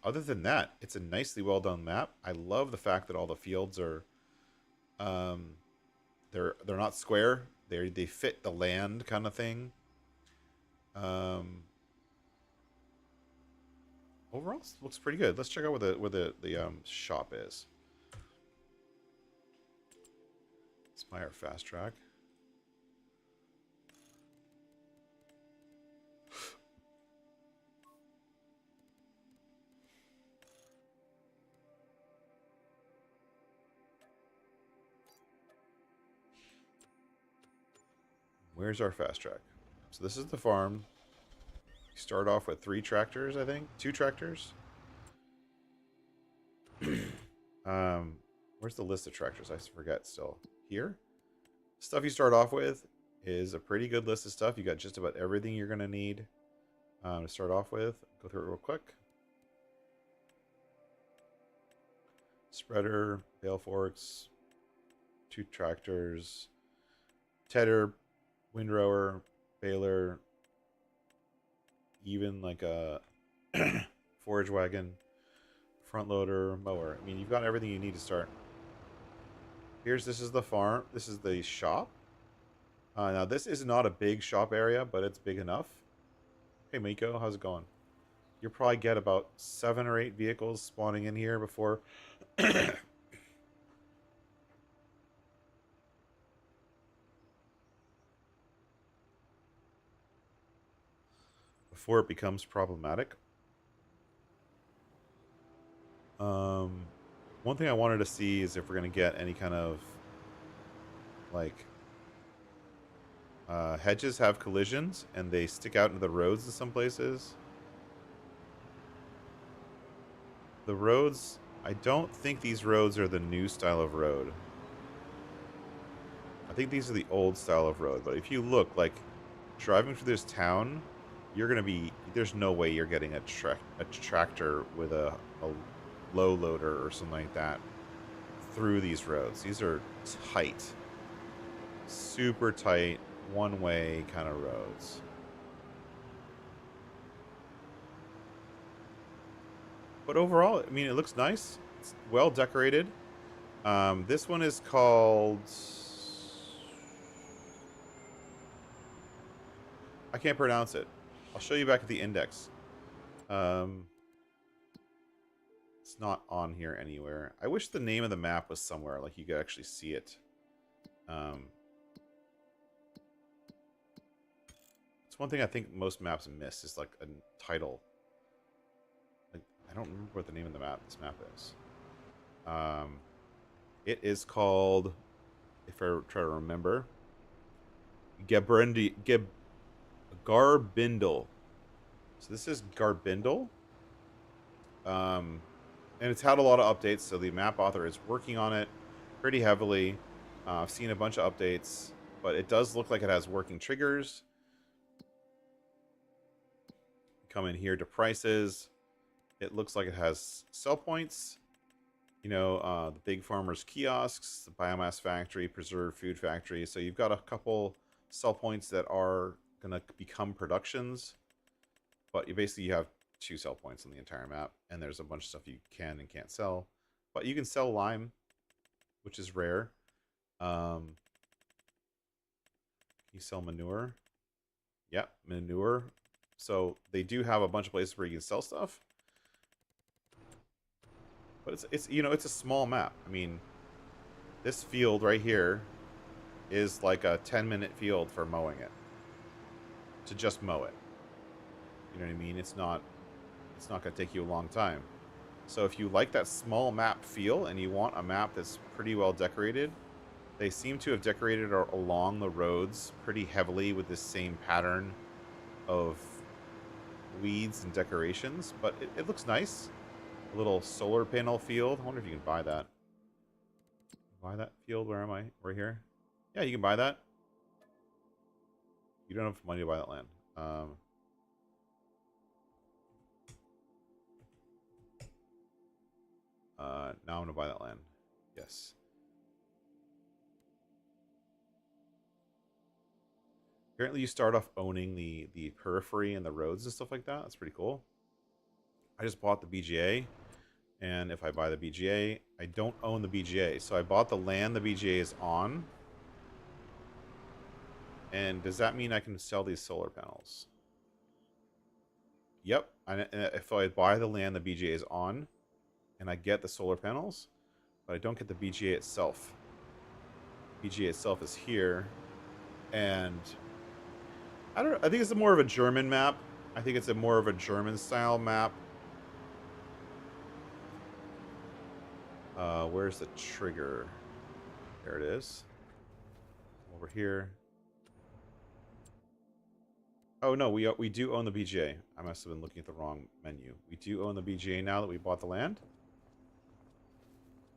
other than that, it's a nicely well done map. I love the fact that all the fields are they're not square. They fit the land kind of thing. Overall, it looks pretty good. Let's check out where the shop is. Spire fast track. Where's our fast track? So this is the farm. You start off with 3 tractors, I think. 2 tractors. Where's the list of tractors? I forget still. Here? Stuff you start off with is a pretty good list of stuff. You got just about everything you're going to need to start off with. Go through it real quick. Spreader, bale forks, 2 tractors, tedder, windrower, baler, even like a forage wagon, front loader, mower. I mean, you've got everything you need to start. This is the farm. This is the shop. Now, this is not a big shop area, but it's big enough. Hey, Miko, how's it going? You'll probably get about 7 or 8 vehicles spawning in here before... before it becomes problematic. One thing I wanted to see is if we're going to get any kind of, like, hedges have collisions and they stick out into the roads in some places. The roads, I don't think these roads are the new style of road. I think these are the old style of road. But if you look, like, driving through this town, you're going to be, there's no way you're getting a tractor with a low loader or something like that through these roads. These are tight, super tight, one-way kind of roads. But overall, I mean, it looks nice. It's well decorated. This one is called... I can't pronounce it. I'll show you back at the index. not on here anywhere. I wish the name of the map was somewhere, like you could actually see it. It's one thing I think most maps miss is like a title. Like, I don't remember what the name of the map this map is. It is called, if I try to remember, Garbindel. So this is Garbindel. And it's had a lot of updates, so the map author is working on it pretty heavily. I've seen a bunch of updates, but it does look like it has working triggers. Come in here to prices. It looks like it has sell points. You know, the big farmers kiosks, the biomass factory, preserved food factory. So you've got a couple sell points that are going to become productions. But you basically have 2 sell points on the entire map. And there's a bunch of stuff you can and can't sell. But you can sell lime, which is rare. You sell manure. Yep, manure. So they do have a bunch of places where you can sell stuff. But it's you know, it's a small map. I mean, this field right here is like a 10-minute field for mowing it. To just mow it. You know what I mean? It's not going to take you a long time. So if you like that small map feel and you want a map that's pretty well decorated, they seem to have decorated along the roads pretty heavily with this same pattern of weeds and decorations, but it looks nice. A little solar panel field. I wonder if you can buy that. Buy that field? Where am I? Right here? Yeah, you can buy that. You don't have money to buy that land. Now I'm going to buy that land. Yes. Apparently you start off owning the periphery and the roads and stuff like that. That's pretty cool. I just bought the BGA. And if I buy the BGA, I don't own the BGA. So I bought the land the BGA is on. And does that mean I can sell these solar panels? Yep. If I buy the land the BGA is on, and I get the solar panels, but I don't get the BGA itself. BGA itself is here. And I don't know. I think it's more of a German map. I think it's more of a German style map. Where's the trigger? There it is. Over here. Oh no, we do own the BGA. I must have been looking at the wrong menu. We do own the BGA now that we bought the land.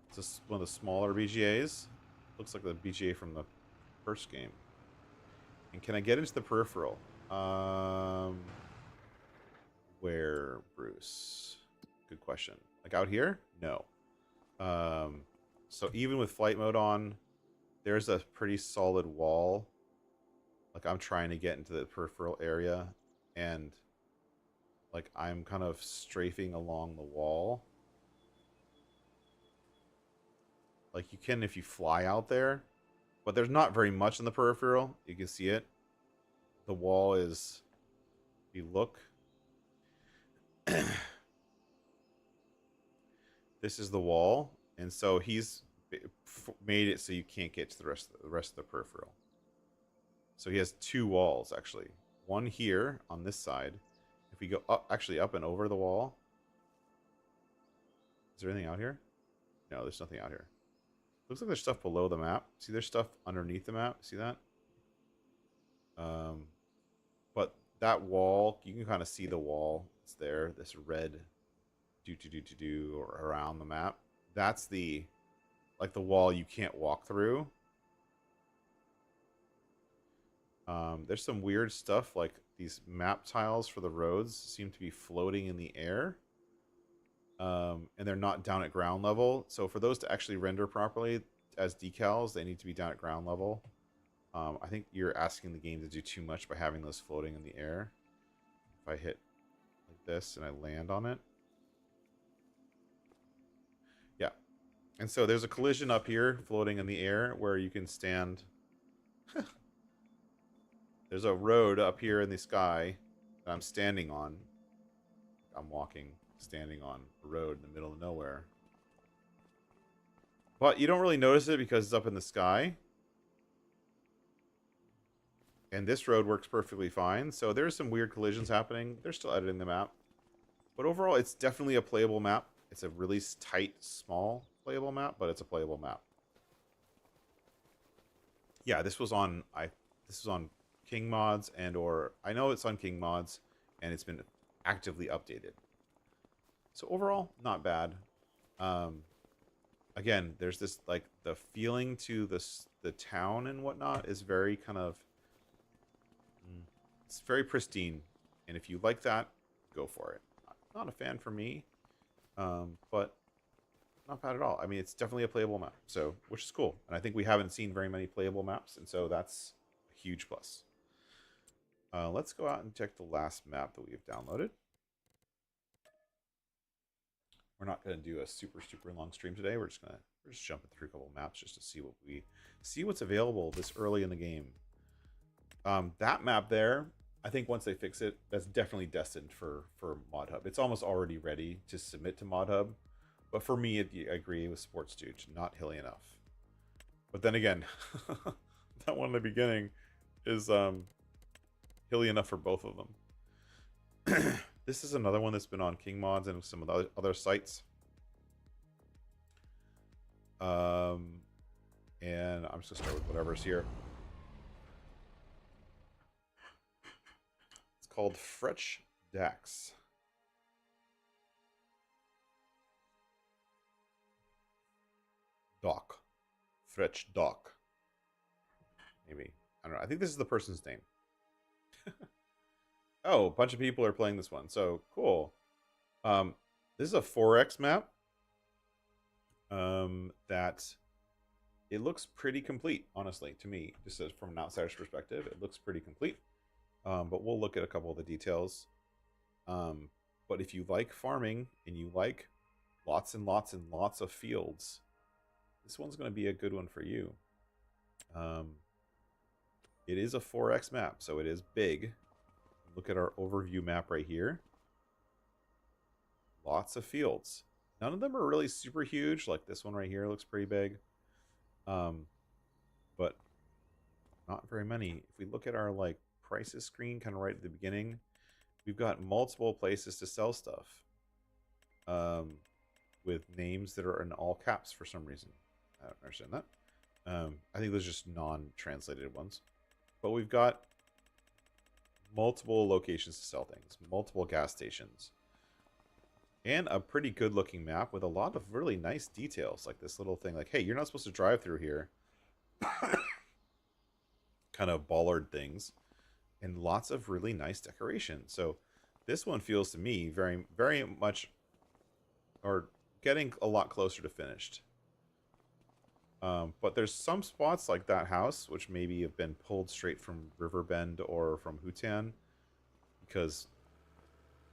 It's just one of the smaller BGAs. Looks like the BGA from the first game. And can I get into the peripheral? Where, Bruce? Good question. Like out here? No. So even with flight mode on, there's a pretty solid wall. Like I'm trying to get into the peripheral area, and like I'm kind of strafing along the wall. Like you can if you fly out there, but there's not very much in the peripheral. You can see it. The wall is, if you look, this is the wall, and so he's made it so you can't get to the rest of the peripheral. So he has 2 walls actually. One here on this side. If we go up, actually up and over the wall. Is there anything out here? No, there's nothing out here. Looks like there's stuff below the map. See, there's stuff underneath the map. See that? But that wall, you can kind of see the wall. It's there. This red do around the map. That's the, like the wall you can't walk through. There's some weird stuff, like these map tiles for the roads seem to be floating in the air. And they're not down at ground level. So for those to actually render properly as decals, they need to be down at ground level. I think you're asking the game to do too much by having those floating in the air. If I hit like this and I land on it. Yeah. And so there's a collision up here floating in the air where you can stand. There's a road up here in the sky that I'm standing on. I'm walking standing on a road in the middle of nowhere. But you don't really notice it because it's up in the sky. And this road works perfectly fine. So there's some weird collisions happening. They're still editing the map. But overall, it's definitely a playable map. It's a really tight, small playable map, but it's a playable map. Yeah, this was on King Mods I know it's on King Mods and it's been actively updated. So overall, not bad. Again, there's this like the feeling to the town and whatnot is very kind of it's very pristine, and if you like that, go for it. Not a fan for me, but not bad at all. I mean, it's definitely a playable map, so which is cool. And I think we haven't seen very many playable maps, and so that's a huge plus. Let's go out and check the last map that we've downloaded. We're not going to do a super long stream today. We're just jumping through a couple maps just to see what's available this early in the game. That map there, I think once they fix it, that's definitely destined for Mod Hub. It's almost already ready to submit to Mod Hub, but for me, I agree with Sports Stooge, not hilly enough. But then again, that one in the beginning is hilly enough for both of them. This is another one that's been on King Mods and some of the other sites. And I'm just gonna start with whatever's here. It's called Frech Dachs. Dock. Frech Dock. Maybe. I don't know. I think this is the person's name. Oh, a bunch of people are playing this one. So, cool. This is a 4X map. That it looks pretty complete, honestly, to me. Just as from an outsider's perspective, it looks pretty complete. But we'll look at a couple of the details. But if you like farming and you like lots and lots and lots of fields, this one's going to be a good one for you. It is a 4X map, so it is big. Look at our overview map right here. Lots of fields. None of them are really super huge. Like this one right here looks pretty big. But not very many. If we look at our like prices screen kind of right at the beginning, we've got multiple places to sell stuff. With names that are in all caps for some reason. I don't understand that. I think those are just non-translated ones. But we've got multiple locations to sell things, multiple gas stations, and a pretty good looking map with a lot of really nice details, like this little thing like, hey, you're not supposed to drive through here. Kind of bollard things, and lots of really nice decoration. So this one feels to me very, very much, or getting a lot closer to finished. But there's some spots like that house which maybe have been pulled straight from Riverbend or from Hutan because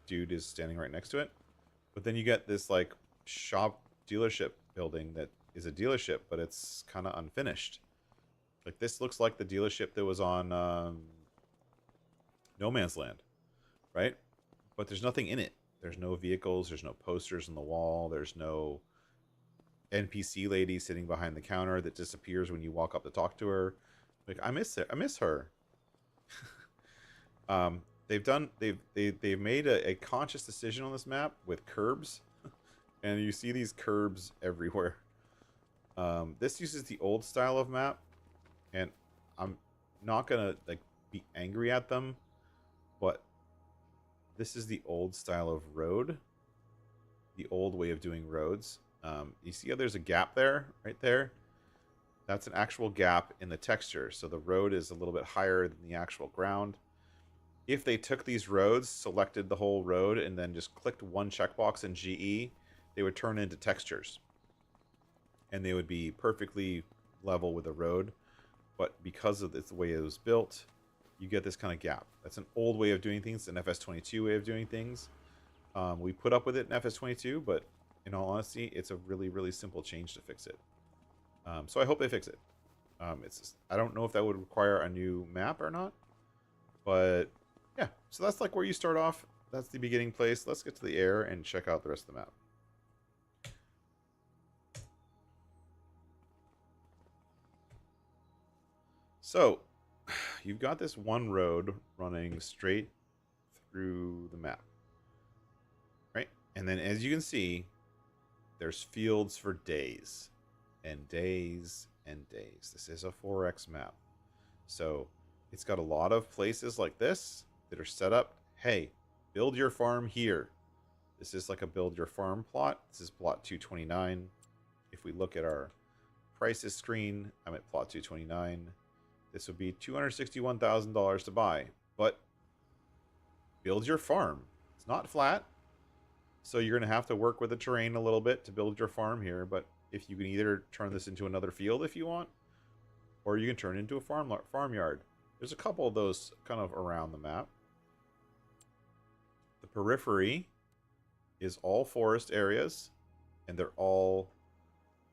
dude is standing right next to it. But then you get this like shop dealership building that is a dealership, but it's kind of unfinished. Like this looks like the dealership that was on No Man's Land, right? But there's nothing in it. There's no vehicles. There's no posters on the wall. There's no NPC lady sitting behind the counter that disappears when you walk up to talk to her. Like I miss her. They've made a conscious decision on this map with curbs, and you see these curbs everywhere. This uses the old style of map, and I'm not gonna like be angry at them, but this is the old style of road, the old way of doing roads. You see how there's a gap there, right there? That's an actual gap in the texture. So the road is a little bit higher than the actual ground. If they took these roads, selected the whole road, and then just clicked one checkbox in GE, they would turn into textures. And they would be perfectly level with the road. But because of the way it was built, you get this kind of gap. That's an old way of doing things, an FS22 way of doing things. We put up with it in FS22, but in all honesty, it's a really, really simple change to fix it. So I hope they fix it. I don't know if that would require a new map or not, but yeah. So that's like where you start off. that's the beginning place. Let's get to the air and check out the rest of the map. So, you've got this one road running straight through the map, right? And then as you can see, there's fields for days and days and days. This is a 4X map. So it's got a lot of places like this that are set up. Hey, build your farm here. This is like a build your farm plot. This is plot 229. If we look at our prices screen, I'm at plot 229. This would be $261,000 to buy. But build your farm. It's not flat. So you're going to have to work with the terrain a little bit to build your farm here. But if you can either turn this into another field if you want, or you can turn it into a farmyard. There's a couple of those kind of around the map. The periphery is all forest areas, and they're all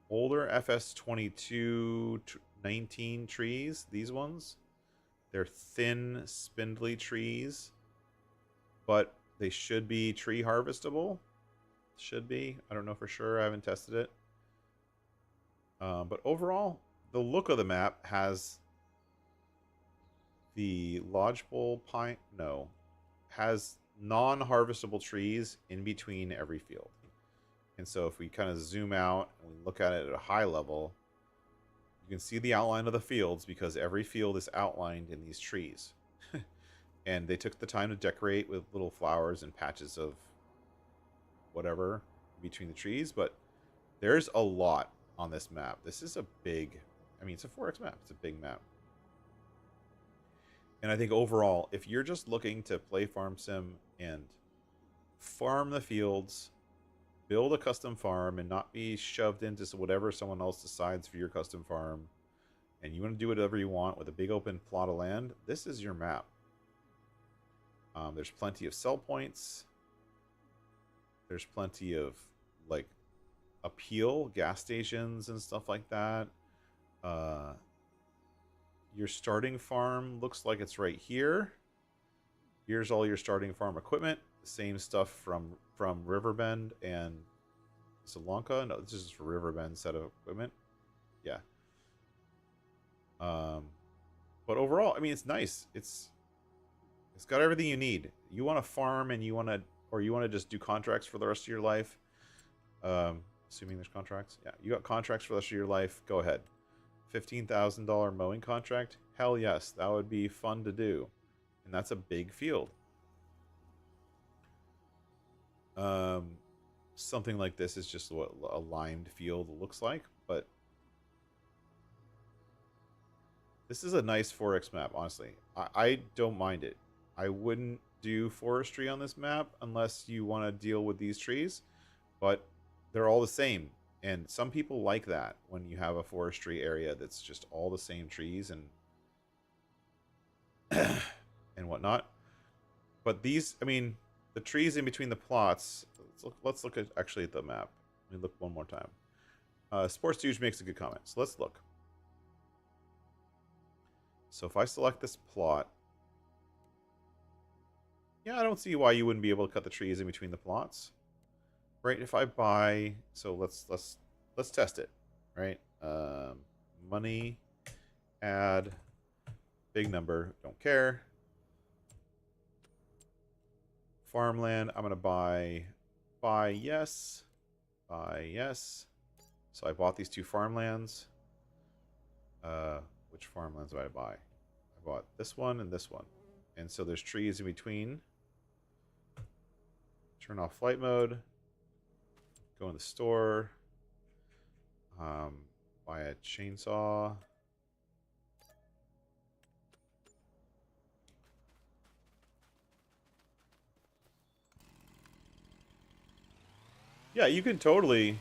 older FS22 19 trees. These ones, they're thin, spindly trees, but they should be tree harvestable. Should be. I don't know for sure. I haven't tested it. But overall, the look of the map has the lodgepole pine. No, has non-harvestable trees in between every field. And so if we kind of zoom out and we look at it at a high level, you can see the outline of the fields because every field is outlined in these trees. And they took the time to decorate with little flowers and patches of whatever between the trees. But there's a lot on this map. This is a big, I mean, it's a 4X map. It's a big map. And I think overall, if you're just looking to play Farm Sim and farm the fields, build a custom farm, and not be shoved into whatever someone else decides for your custom farm, and you want to do whatever you want with a big open plot of land, this is your map. There's plenty of sell points. There's plenty of, like, appeal, gas stations and stuff like that. Your starting farm looks like it's right here. Here's all your starting farm equipment. Same stuff from Riverbend and Sri. No, this is for Riverbend set of equipment. Yeah. But overall, I mean, it's nice. It's got everything you need. You want to farm and you want to just do contracts for the rest of your life. Assuming there's contracts. Yeah, you got contracts for the rest of your life. Go ahead. $15,000 mowing contract. Hell yes, that would be fun to do, and that's a big field. Something like this is just what a limed field looks like, but this is a nice 4X map, honestly. I don't mind it. I wouldn't do forestry on this map unless you want to deal with these trees, but they're all the same. And some people like that when you have a forestry area that's just all the same trees and and whatnot. But these, I mean, the trees in between the plots. Let's look at actually at the map. Let me look one more time. Sports Douche makes a good comment. So let's look. So if I select this plot, yeah, I don't see why you wouldn't be able to cut the trees in between the plots. Right, if I buy, so let's test it, right? Money, add, big number, don't care. Farmland, I'm gonna buy yes, buy yes. So I bought these two farmlands. Which farmlands did I buy? I bought this one and this one, and so there's trees in between. Turn off flight mode. Go in the store, buy a chainsaw. Yeah, you can totally.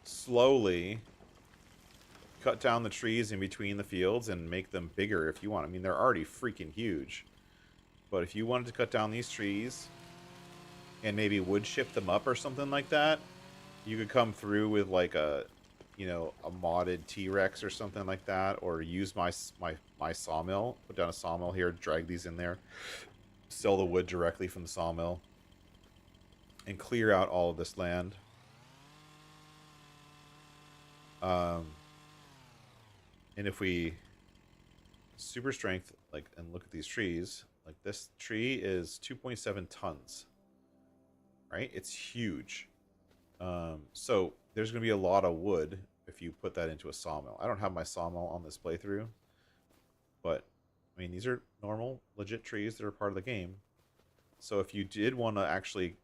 Slowly cut down the trees in between the fields and make them bigger if you want. I mean, they're already freaking huge. But if you wanted to cut down these trees and maybe wood chip them up or something like that, You could come through with like a, you know, a modded T-Rex or something like that, or use my sawmill. Put down a sawmill here, drag these in there, sell the wood directly from the sawmill, and clear out all of this land. And if we super strength, like, and look at these trees, like this tree is 2.7 tons, right? It's huge. So there's going to be a lot of wood if you put that into a sawmill. I don't have my sawmill on this playthrough, but I mean, these are normal, legit trees that are part of the game. So if you did want to actually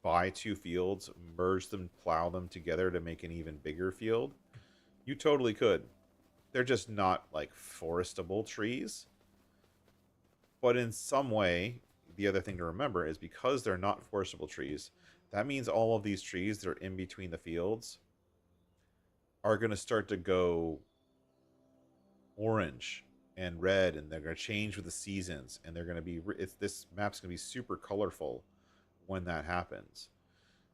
buy two fields, merge them, plow them together to make an even bigger field, you totally could. They're just not like forestable trees. But in some way, the other thing to remember is because they're not forestable trees, that means all of these trees that are in between the fields are going to start to go orange and red, and they're going to change with the seasons, and they're going to be, this map's going to be super colorful when that happens.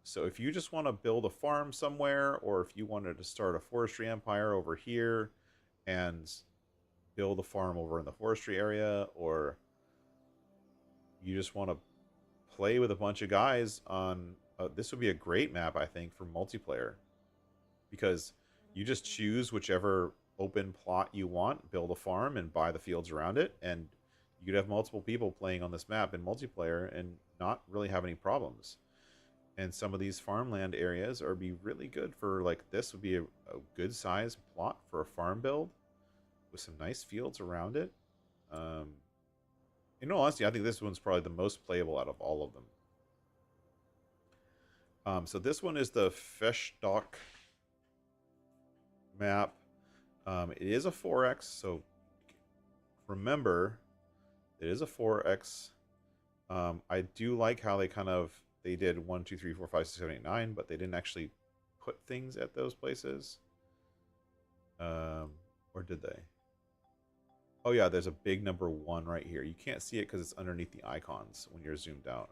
So if you just want to build a farm somewhere, or if you wanted to start a forestry empire over here and build a farm over in the forestry area, or you just want to play with a bunch of guys on this would be a great map, I think, for multiplayer, because you just choose whichever open plot you want, build a farm, and buy the fields around it, and you could have multiple people playing on this map in multiplayer and not really have any problems. And some of these farmland areas are be really good for, like, this would be a good size plot for a farm build with some nice fields around it. In all honesty, I think this one's probably the most playable out of all of them. So this one is the Frech Dachs map. It is a 4x, so remember, it is a 4x. I do like how they did 1, 2, 3, 4, 5, 6, 7, 8, 9, but they didn't actually put things at those places. Or did they? Oh yeah, there's a big number 1 right here. You can't see it because it's underneath the icons when you're zoomed out.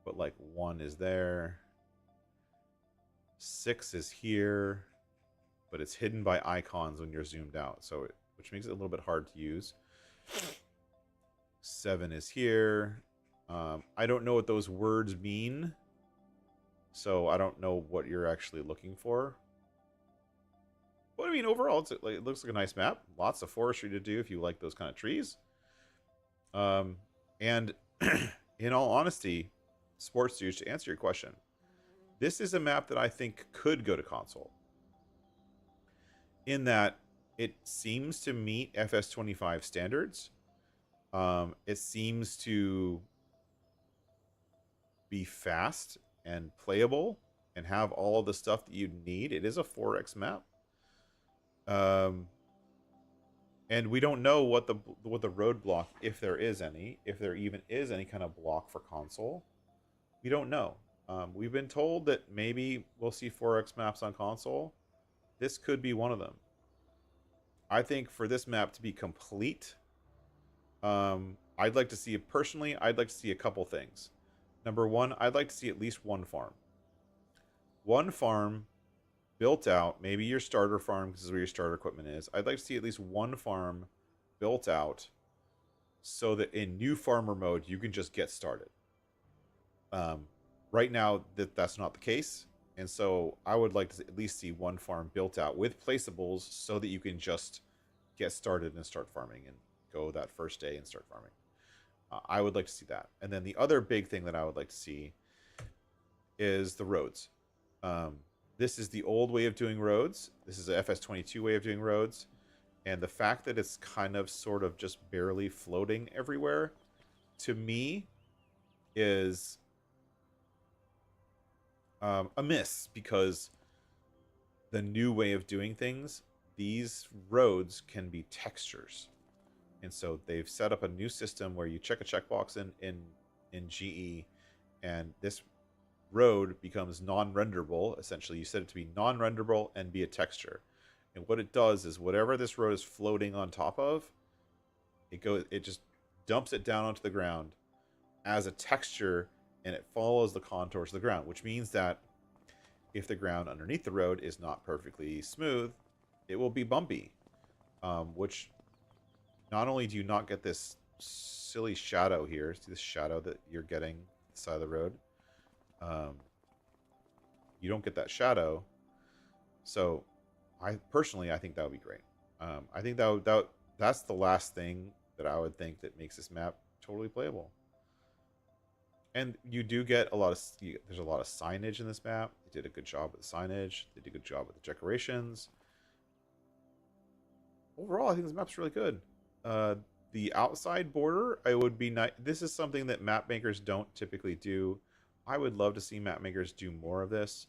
But like 1 is there. 6 is here, but it's hidden by icons when you're zoomed out, so which makes it a little bit hard to use. 7 is here. I don't know what those words mean, so I don't know what you're actually looking for. But I mean, overall, it looks like a nice map. Lots of forestry to do if you like those kind of trees. And in all honesty, Sports Dudes, to answer your question, this is a map that I think could go to console, in that it seems to meet FS25 standards. It seems to be fast and playable and have all of the stuff that you need. It is a 4x map. And we don't know what the roadblock, if there is any, if there even is any kind of block for console. We don't know. We've been told that maybe we'll see 4x maps on console. This could be one of them. I think for this map to be complete, I'd like to see it personally. I'd like to see a couple things. Number one, I'd like to see at least one farm. One farm built out, maybe your starter farm, because this is where your starter equipment is. I'd like to see at least one farm built out so that in new farmer mode, you can just get started. Right now, that's not the case. And so I would like to at least see one farm built out with placeables so that you can just get started and start farming and go that first day and start farming. I would like to see that. And then the other big thing that I would like to see is the roads. This is the old way of doing roads. This is a FS22 way of doing roads. And the fact that it's kind of sort of just barely floating everywhere, to me, is a miss, because the new way of doing things, these roads can be textures. And so they've set up a new system where you check a checkbox in GE, and this road becomes non-renderable. Essentially, you set it to be non-renderable and be a texture. And what it does is whatever this road is floating on top of, it just dumps it down onto the ground as a texture, and it follows the contours of the ground, which means that if the ground underneath the road is not perfectly smooth, it will be bumpy. Which not only do you not get this silly shadow here, see this shadow that you're getting on the side of the road. You don't get that shadow. So I think that would be great. I think that's the last thing that I would think that makes this map totally playable. And you do get a lot of there's a lot of signage in this map. They did a good job with the signage. They did a good job with the decorations. Overall, I think this map's really good. The outside border, I would be nice. This is something that map makers don't typically do. I would love to see map makers do more of this,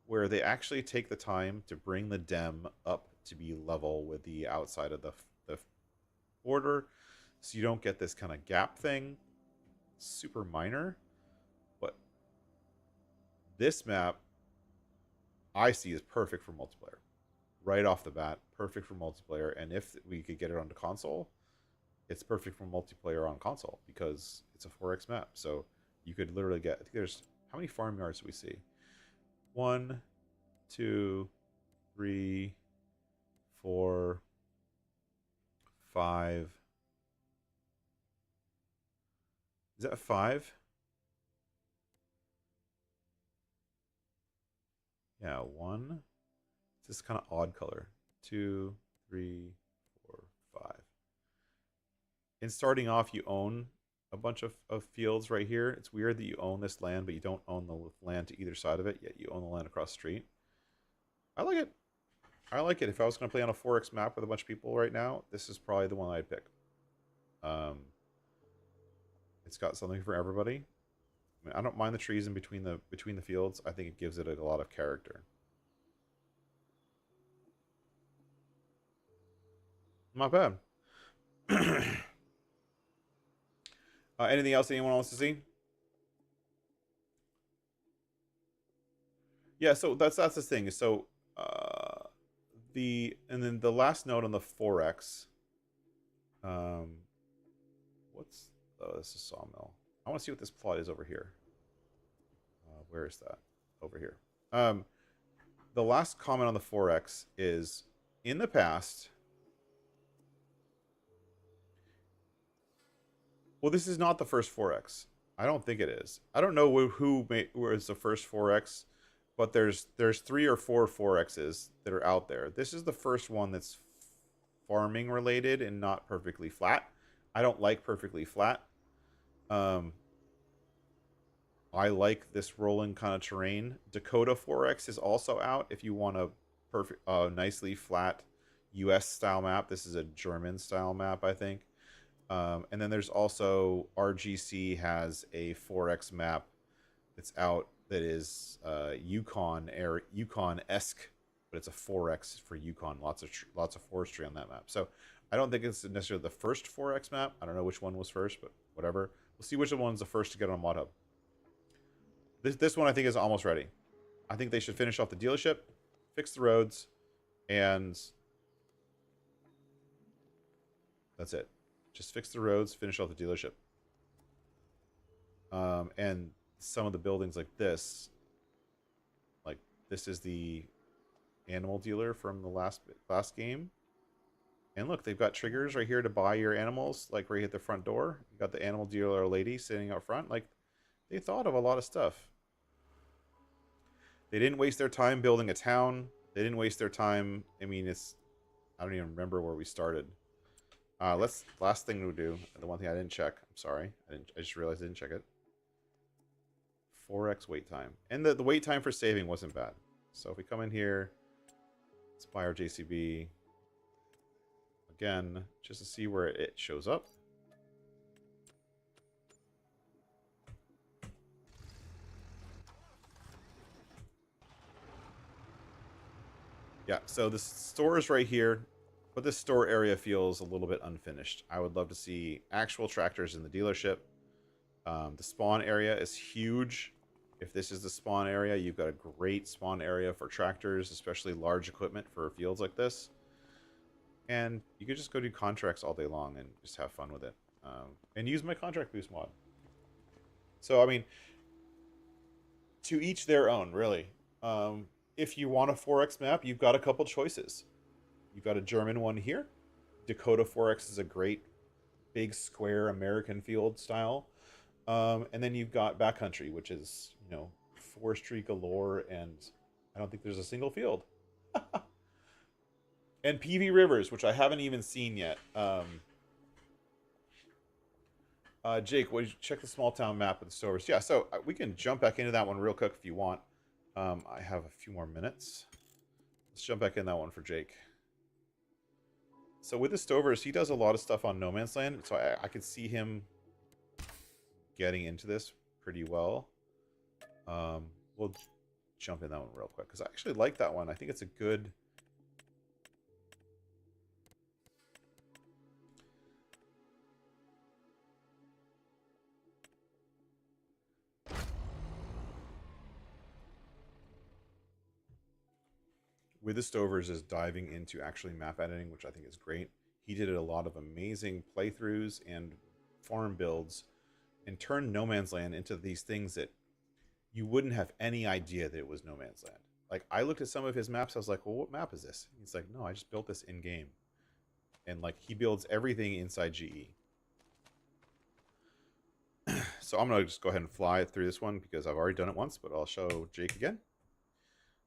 where they actually take the time to bring the dem up to be level with the outside of the border, so you don't get this kind of gap thing. Super minor, but this map I see is perfect for multiplayer. Right off the bat, perfect for multiplayer. And if we could get it onto console, it's perfect for multiplayer on console because it's a 4x map. So you could literally get, I think there's, how many farmyards do we see? 1, 2, 3, 4, 5. Is that 5? Yeah, 1. It's this kind of odd color. 2, 3, 4, 5. And starting off, you own a bunch of fields right here. It's weird that you own this land, but you don't own the land to either side of it, yet you own the land across the street. I like it. I like it. If I was going to play on a 4x map with a bunch of people right now, this is probably the one I'd pick. It's got something for everybody. I mean, I don't mind the trees in between the fields. I think it gives it a lot of character. Not bad. Anything else anyone wants to see? Yeah, so that's the thing. So and then the last note on the 4x. What's this is sawmill. I want to see what this plot is over here. Where is that? Over here. The last comment on the 4x is in the past. Well, this is not the first 4x. I don't think it is. I don't know who was the first 4x, but there's 3 or 4 4x's that are out there. This is the first one that's farming related and not perfectly flat. I don't like perfectly flat. I like this rolling kind of terrain. Dakota 4x is also out if you want a perfect, nicely flat US style map. This is a German style map, I think. And then there's also RGC has a 4x map that's out that is Yukon-esque, but it's a 4x for Yukon. Lots of forestry on that map. So I don't think it's necessarily the first 4x map. I don't know which one was first, but whatever. We'll see which one's the first to get on ModHub. This one I think is almost ready. I think they should finish off the dealership, fix the roads, and that's it. Just fix the roads, finish off the dealership. And some of the buildings like this is the animal dealer from the last game. And look, they've got triggers right here to buy your animals, like right at the front door. You got the animal dealer lady sitting out front. Like, they thought of a lot of stuff. They didn't waste their time building a town. They didn't waste their time. I mean, I don't even remember where we started. Last thing to do. The one thing I didn't check. I'm sorry. I just realized I didn't check it. 4x wait time. And the wait time for saving wasn't bad. So if we come in here, let's buy our JCB. Again, just to see where it shows up. Yeah, so the store is right here, but this store area feels a little bit unfinished. I would love to see actual tractors in the dealership. The spawn area is huge. If this is the spawn area, you've got a great spawn area for tractors, especially large equipment for fields like this. And you could just go do contracts all day long and just have fun with it. And use my contract boost mod. So, I mean, to each their own, really. If you want a 4X map, you've got a couple choices. You've got a German one here. Dakota 4X is a great big square American field style. And then you've got backcountry, which is, forestry galore, and I don't think there's a single field. And PV Rivers, which I haven't even seen yet. Jake, what did you check the small town map with the Stovers? Yeah, so we can jump back into that one real quick if you want. I have a few more minutes. Let's jump back in that one for Jake. So with the Stovers, he does a lot of stuff on No Man's Land, so I could see him getting into this pretty well. We'll jump in that one real quick because I actually like that one. I think it's a good. With the Stovers is diving into actually map editing, which I think is great. He did a lot of amazing playthroughs and farm builds and turned No Man's Land into these things that you wouldn't have any idea that it was No Man's Land. Like, I looked at some of his maps, I was like, well, what map is this? He's like, no, I just built this in game. And like, he builds everything inside GE. So I'm gonna just go ahead and fly through this one because I've already done it once, but I'll show Jake again.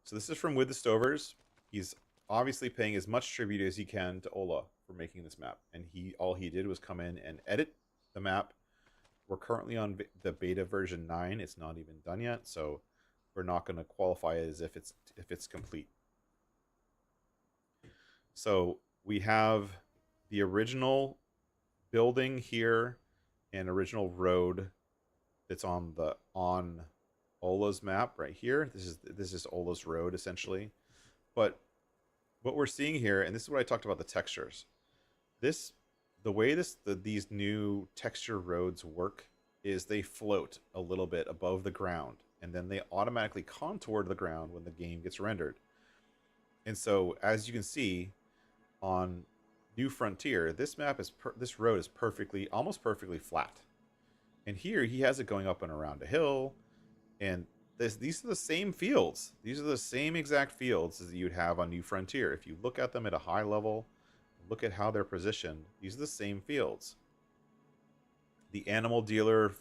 So this is from With the Stovers. He's obviously paying as much tribute as he can to Ola for making this map, and all he did was come in and edit the map. We're currently on the beta version 9. It's not even done yet, so we're not going to qualify it as if it's complete. So we have the original building here and original road that's on Ola's map right here. This is Ola's road essentially. But what we're seeing here, and this is what I talked about the textures. The way these new texture roads work is they float a little bit above the ground, and then they automatically contour the ground when the game gets rendered. And so, as you can see on New Frontier, this road is almost perfectly flat. And here he has it going up and around a hill, and these are the same fields. These are the same exact fields as you'd have on New Frontier. If you look at them at a high level, look at how they're positioned, these are the same fields. The animal dealer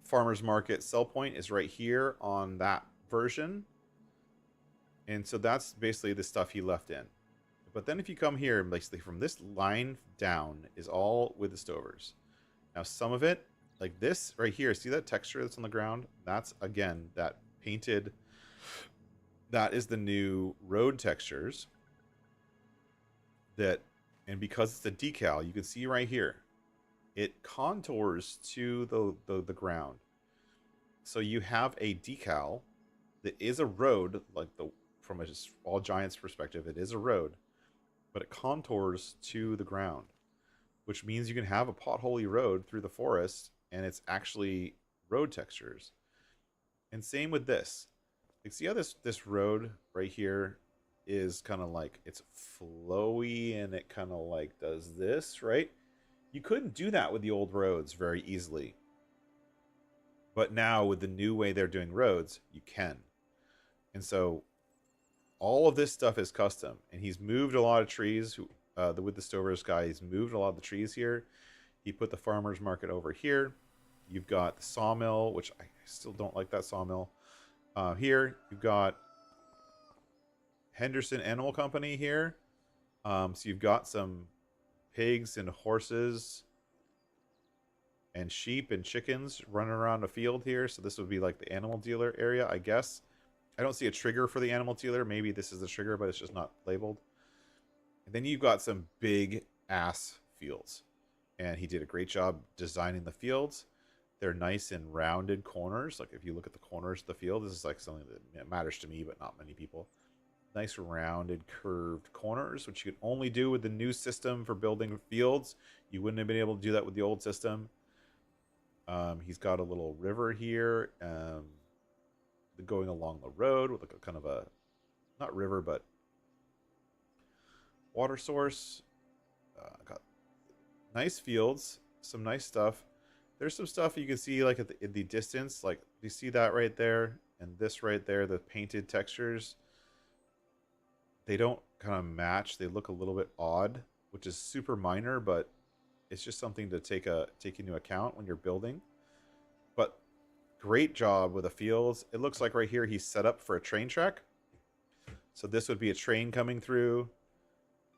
farmer's market sell point is right here on that version. And so that's basically the stuff he left in. But then if you come here, basically from this line down is all With the Stovers. Now some of it, like this right here, see that texture that's on the ground? That's, again, that painted, that is the new road textures. And because it's a decal, you can see right here, it contours to the ground. So you have a decal that is a road, like from a just all giants perspective, it is a road, but it contours to the ground, which means you can have a potholy road through the forest, and it's actually road textures. And same with this. Like, see how this road right here is kind of like, it's flowy and it kind of like does this, right? You couldn't do that with the old roads very easily. But now with the new way they're doing roads, you can. And so all of this stuff is custom, and he's moved a lot of trees. With the Stovers guy, he's moved a lot of the trees here. He put the farmer's market over here. You've got the sawmill, which I still don't like that sawmill. Here, you've got Henderson Animal Company here. So you've got some pigs and horses and sheep and chickens running around a field here. So this would be like the animal dealer area, I guess. I don't see a trigger for the animal dealer. Maybe this is the trigger, but it's just not labeled. And then you've got some big ass fields. And he did a great job designing the fields. They're nice and rounded corners. Like if you look at the corners of the field, this is like something that matters to me, but not many people. Nice rounded curved corners, which you can only do with the new system for building fields. You wouldn't have been able to do that with the old system. He's got a little river here going along the road with like a kind of a, not river, but water source. Got nice fields, some nice stuff. There's some stuff you can see like in the distance, like you see that right there, And this right there, the painted textures, they don't kind of match. They look a little bit odd, which is super minor, but it's just something to take into account when you're building. But great job with the fields. It looks like right here he's set up for a train track. So this would be a train coming through.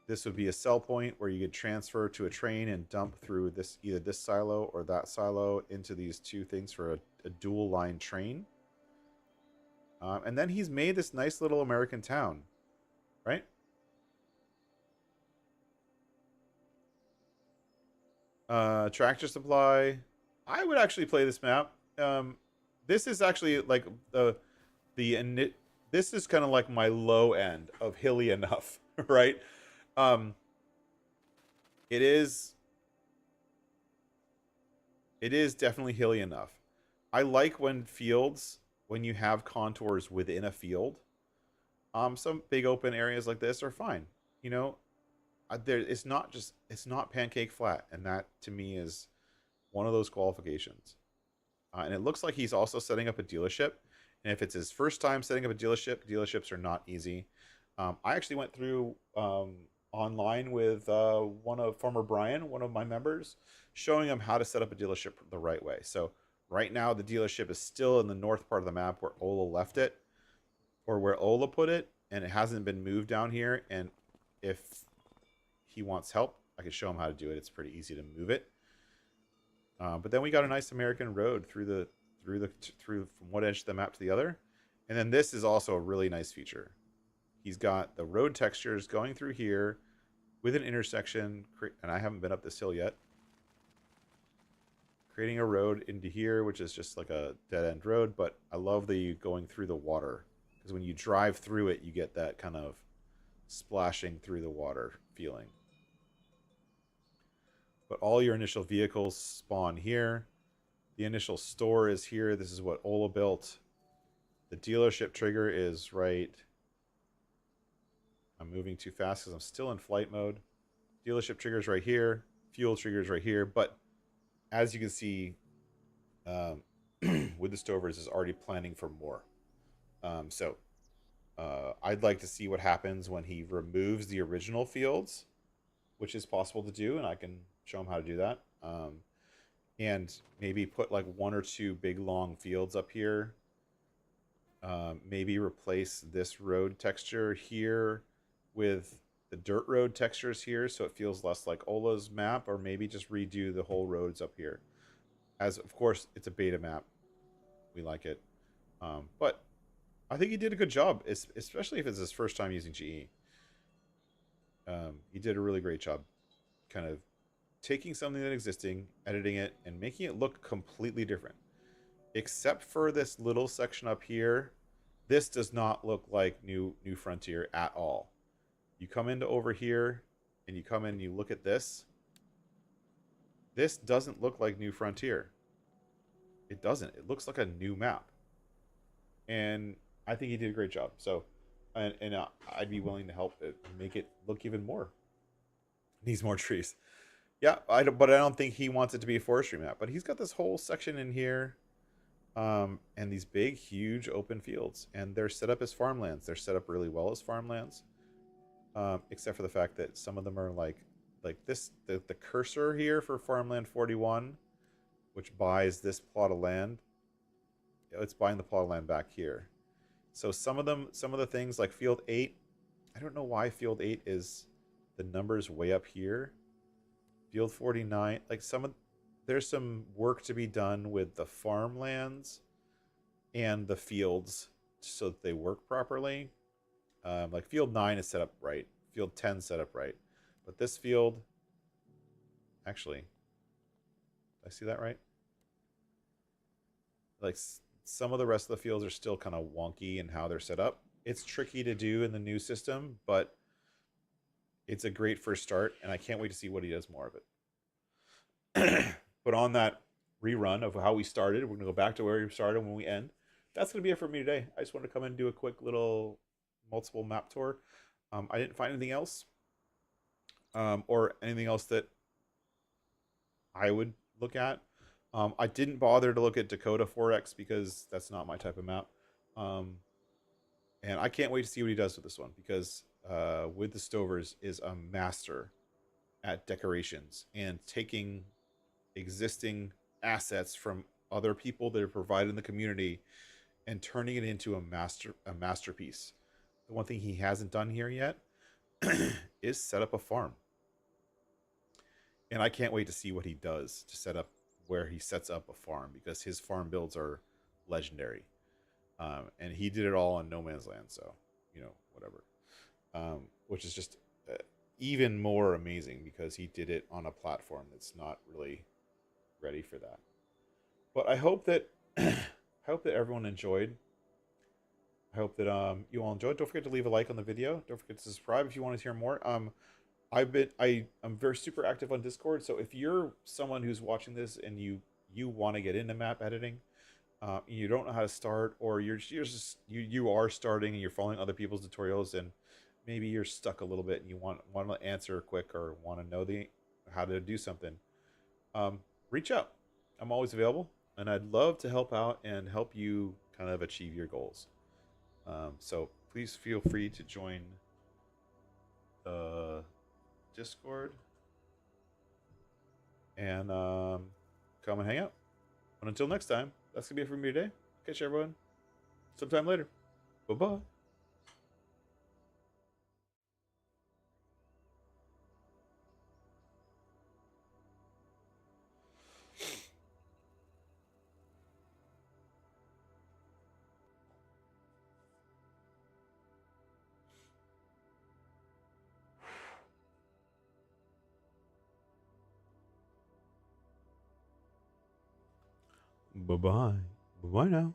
This would be a sell point where you could transfer to a train and dump through this, either this silo or that silo, into these two things for a dual line train. And then he's made this nice little American town, right? Tractor supply. I would actually play this map. This is actually like this is kind of like my low end of hilly enough, right? Um, it is definitely hilly enough. I like when you have contours within a field. Some big open areas like this are fine. You know, it's not pancake flat, and that to me is one of those qualifications. And it looks like he's also setting up a dealership. And if it's his first time setting up a dealership, dealerships are not easy. I actually went through online with Farmer Brian, one of my members, showing him how to set up a dealership the right way. So right now the dealership is still in the north part of the map where Ola left it, or where Ola put it, and it hasn't been moved down here. And if he wants help, I can show him how to do it. It's pretty easy to move it. But then we got a nice American road through from one edge of the map to the other. And then this is also a really nice feature. He's got the road textures going through here with an intersection, and I haven't been up this hill yet. Creating a road into here, which is just like a dead-end road, but I love the going through the water, because when you drive through it, you get that kind of splashing through the water feeling. But all your initial vehicles spawn here. The initial store is here. This is what Ola built. The dealership trigger is right. I'm moving too fast because I'm still in flight mode. Dealership triggers right here. Fuel triggers right here. But as you can see, with the Stovers is already planning for more. I'd like to see what happens when he removes the original fields, which is possible to do, and I can show him how to do that. And maybe put like one or two big long fields up here. Maybe replace this road texture here with the dirt road textures here, so it feels less like Ola's map, or maybe just redo the whole roads up here. As of course, it's a beta map. We like it. But I think he did a good job, especially if it's his first time using GE. He did a really great job kind of taking something that's existing, editing it, and making it look completely different. Except for this little section up here, this does not look like New Frontier at all. You come into over here, and you come in and you look at this. This doesn't look like New Frontier. It doesn't. It looks like a new map. And I think he did a great job. So, I'd be willing to help it make it look even more. Needs more trees. Yeah, but I don't think he wants it to be a forestry map. But he's got this whole section in here, and these big, huge open fields, and they're set up as farmlands. They're set up really well as farmlands, except for the fact that some of them are like this. The cursor here for farmland 41, which buys this plot of land. It's buying the plot of land back here. So some of the things like field 8, I don't know why field 8 is the numbers way up here. Field 49, like there's some work to be done with the farmlands and the fields so that they work properly. Like field 9 is set up right. Field 10 is set up right. But this field, actually, did I see that right? Like some of the rest of the fields are still kind of wonky in how they're set up. It's tricky to do in the new system, but it's a great first start, and I can't wait to see what he does more of it. But on that rerun of how we started, we're going to go back to where we started when we end. That's going to be it for me today. I just wanted to come in and do a quick little multiple map tour. I didn't find anything else, or anything else that I would look at. I didn't bother to look at Dakota 4X because that's not my type of map. Um, and I can't wait to see what he does with this one because with the Stovers is a master at decorations and taking existing assets from other people that are provided in the community and turning it into a masterpiece. The one thing he hasn't done here yet is set up a farm. And I can't wait to see what he does to set up where he sets up a farm because his farm builds are legendary. And he did it all on no man's land, so whatever. Which is just even more amazing because he did it on a platform that's not really ready for that. But I hope that I hope that everyone enjoyed. I hope that you all enjoyed. Don't forget to leave a like on the video. Don't forget to subscribe if you want to hear more. I'm very super active on Discord, so if you're someone who's watching this and you want to get into map editing, you don't know how to start, or you are starting and you're following other people's tutorials, and maybe you're stuck a little bit and you want to answer quick or want to know the how to do something, reach out. I'm always available, and I'd love to help out and help you kind of achieve your goals. So please feel free to join the Discord and come and hang out. And until next time, that's gonna be it for me today. Catch everyone sometime later. Bye bye. Bye bye. Bye bye now.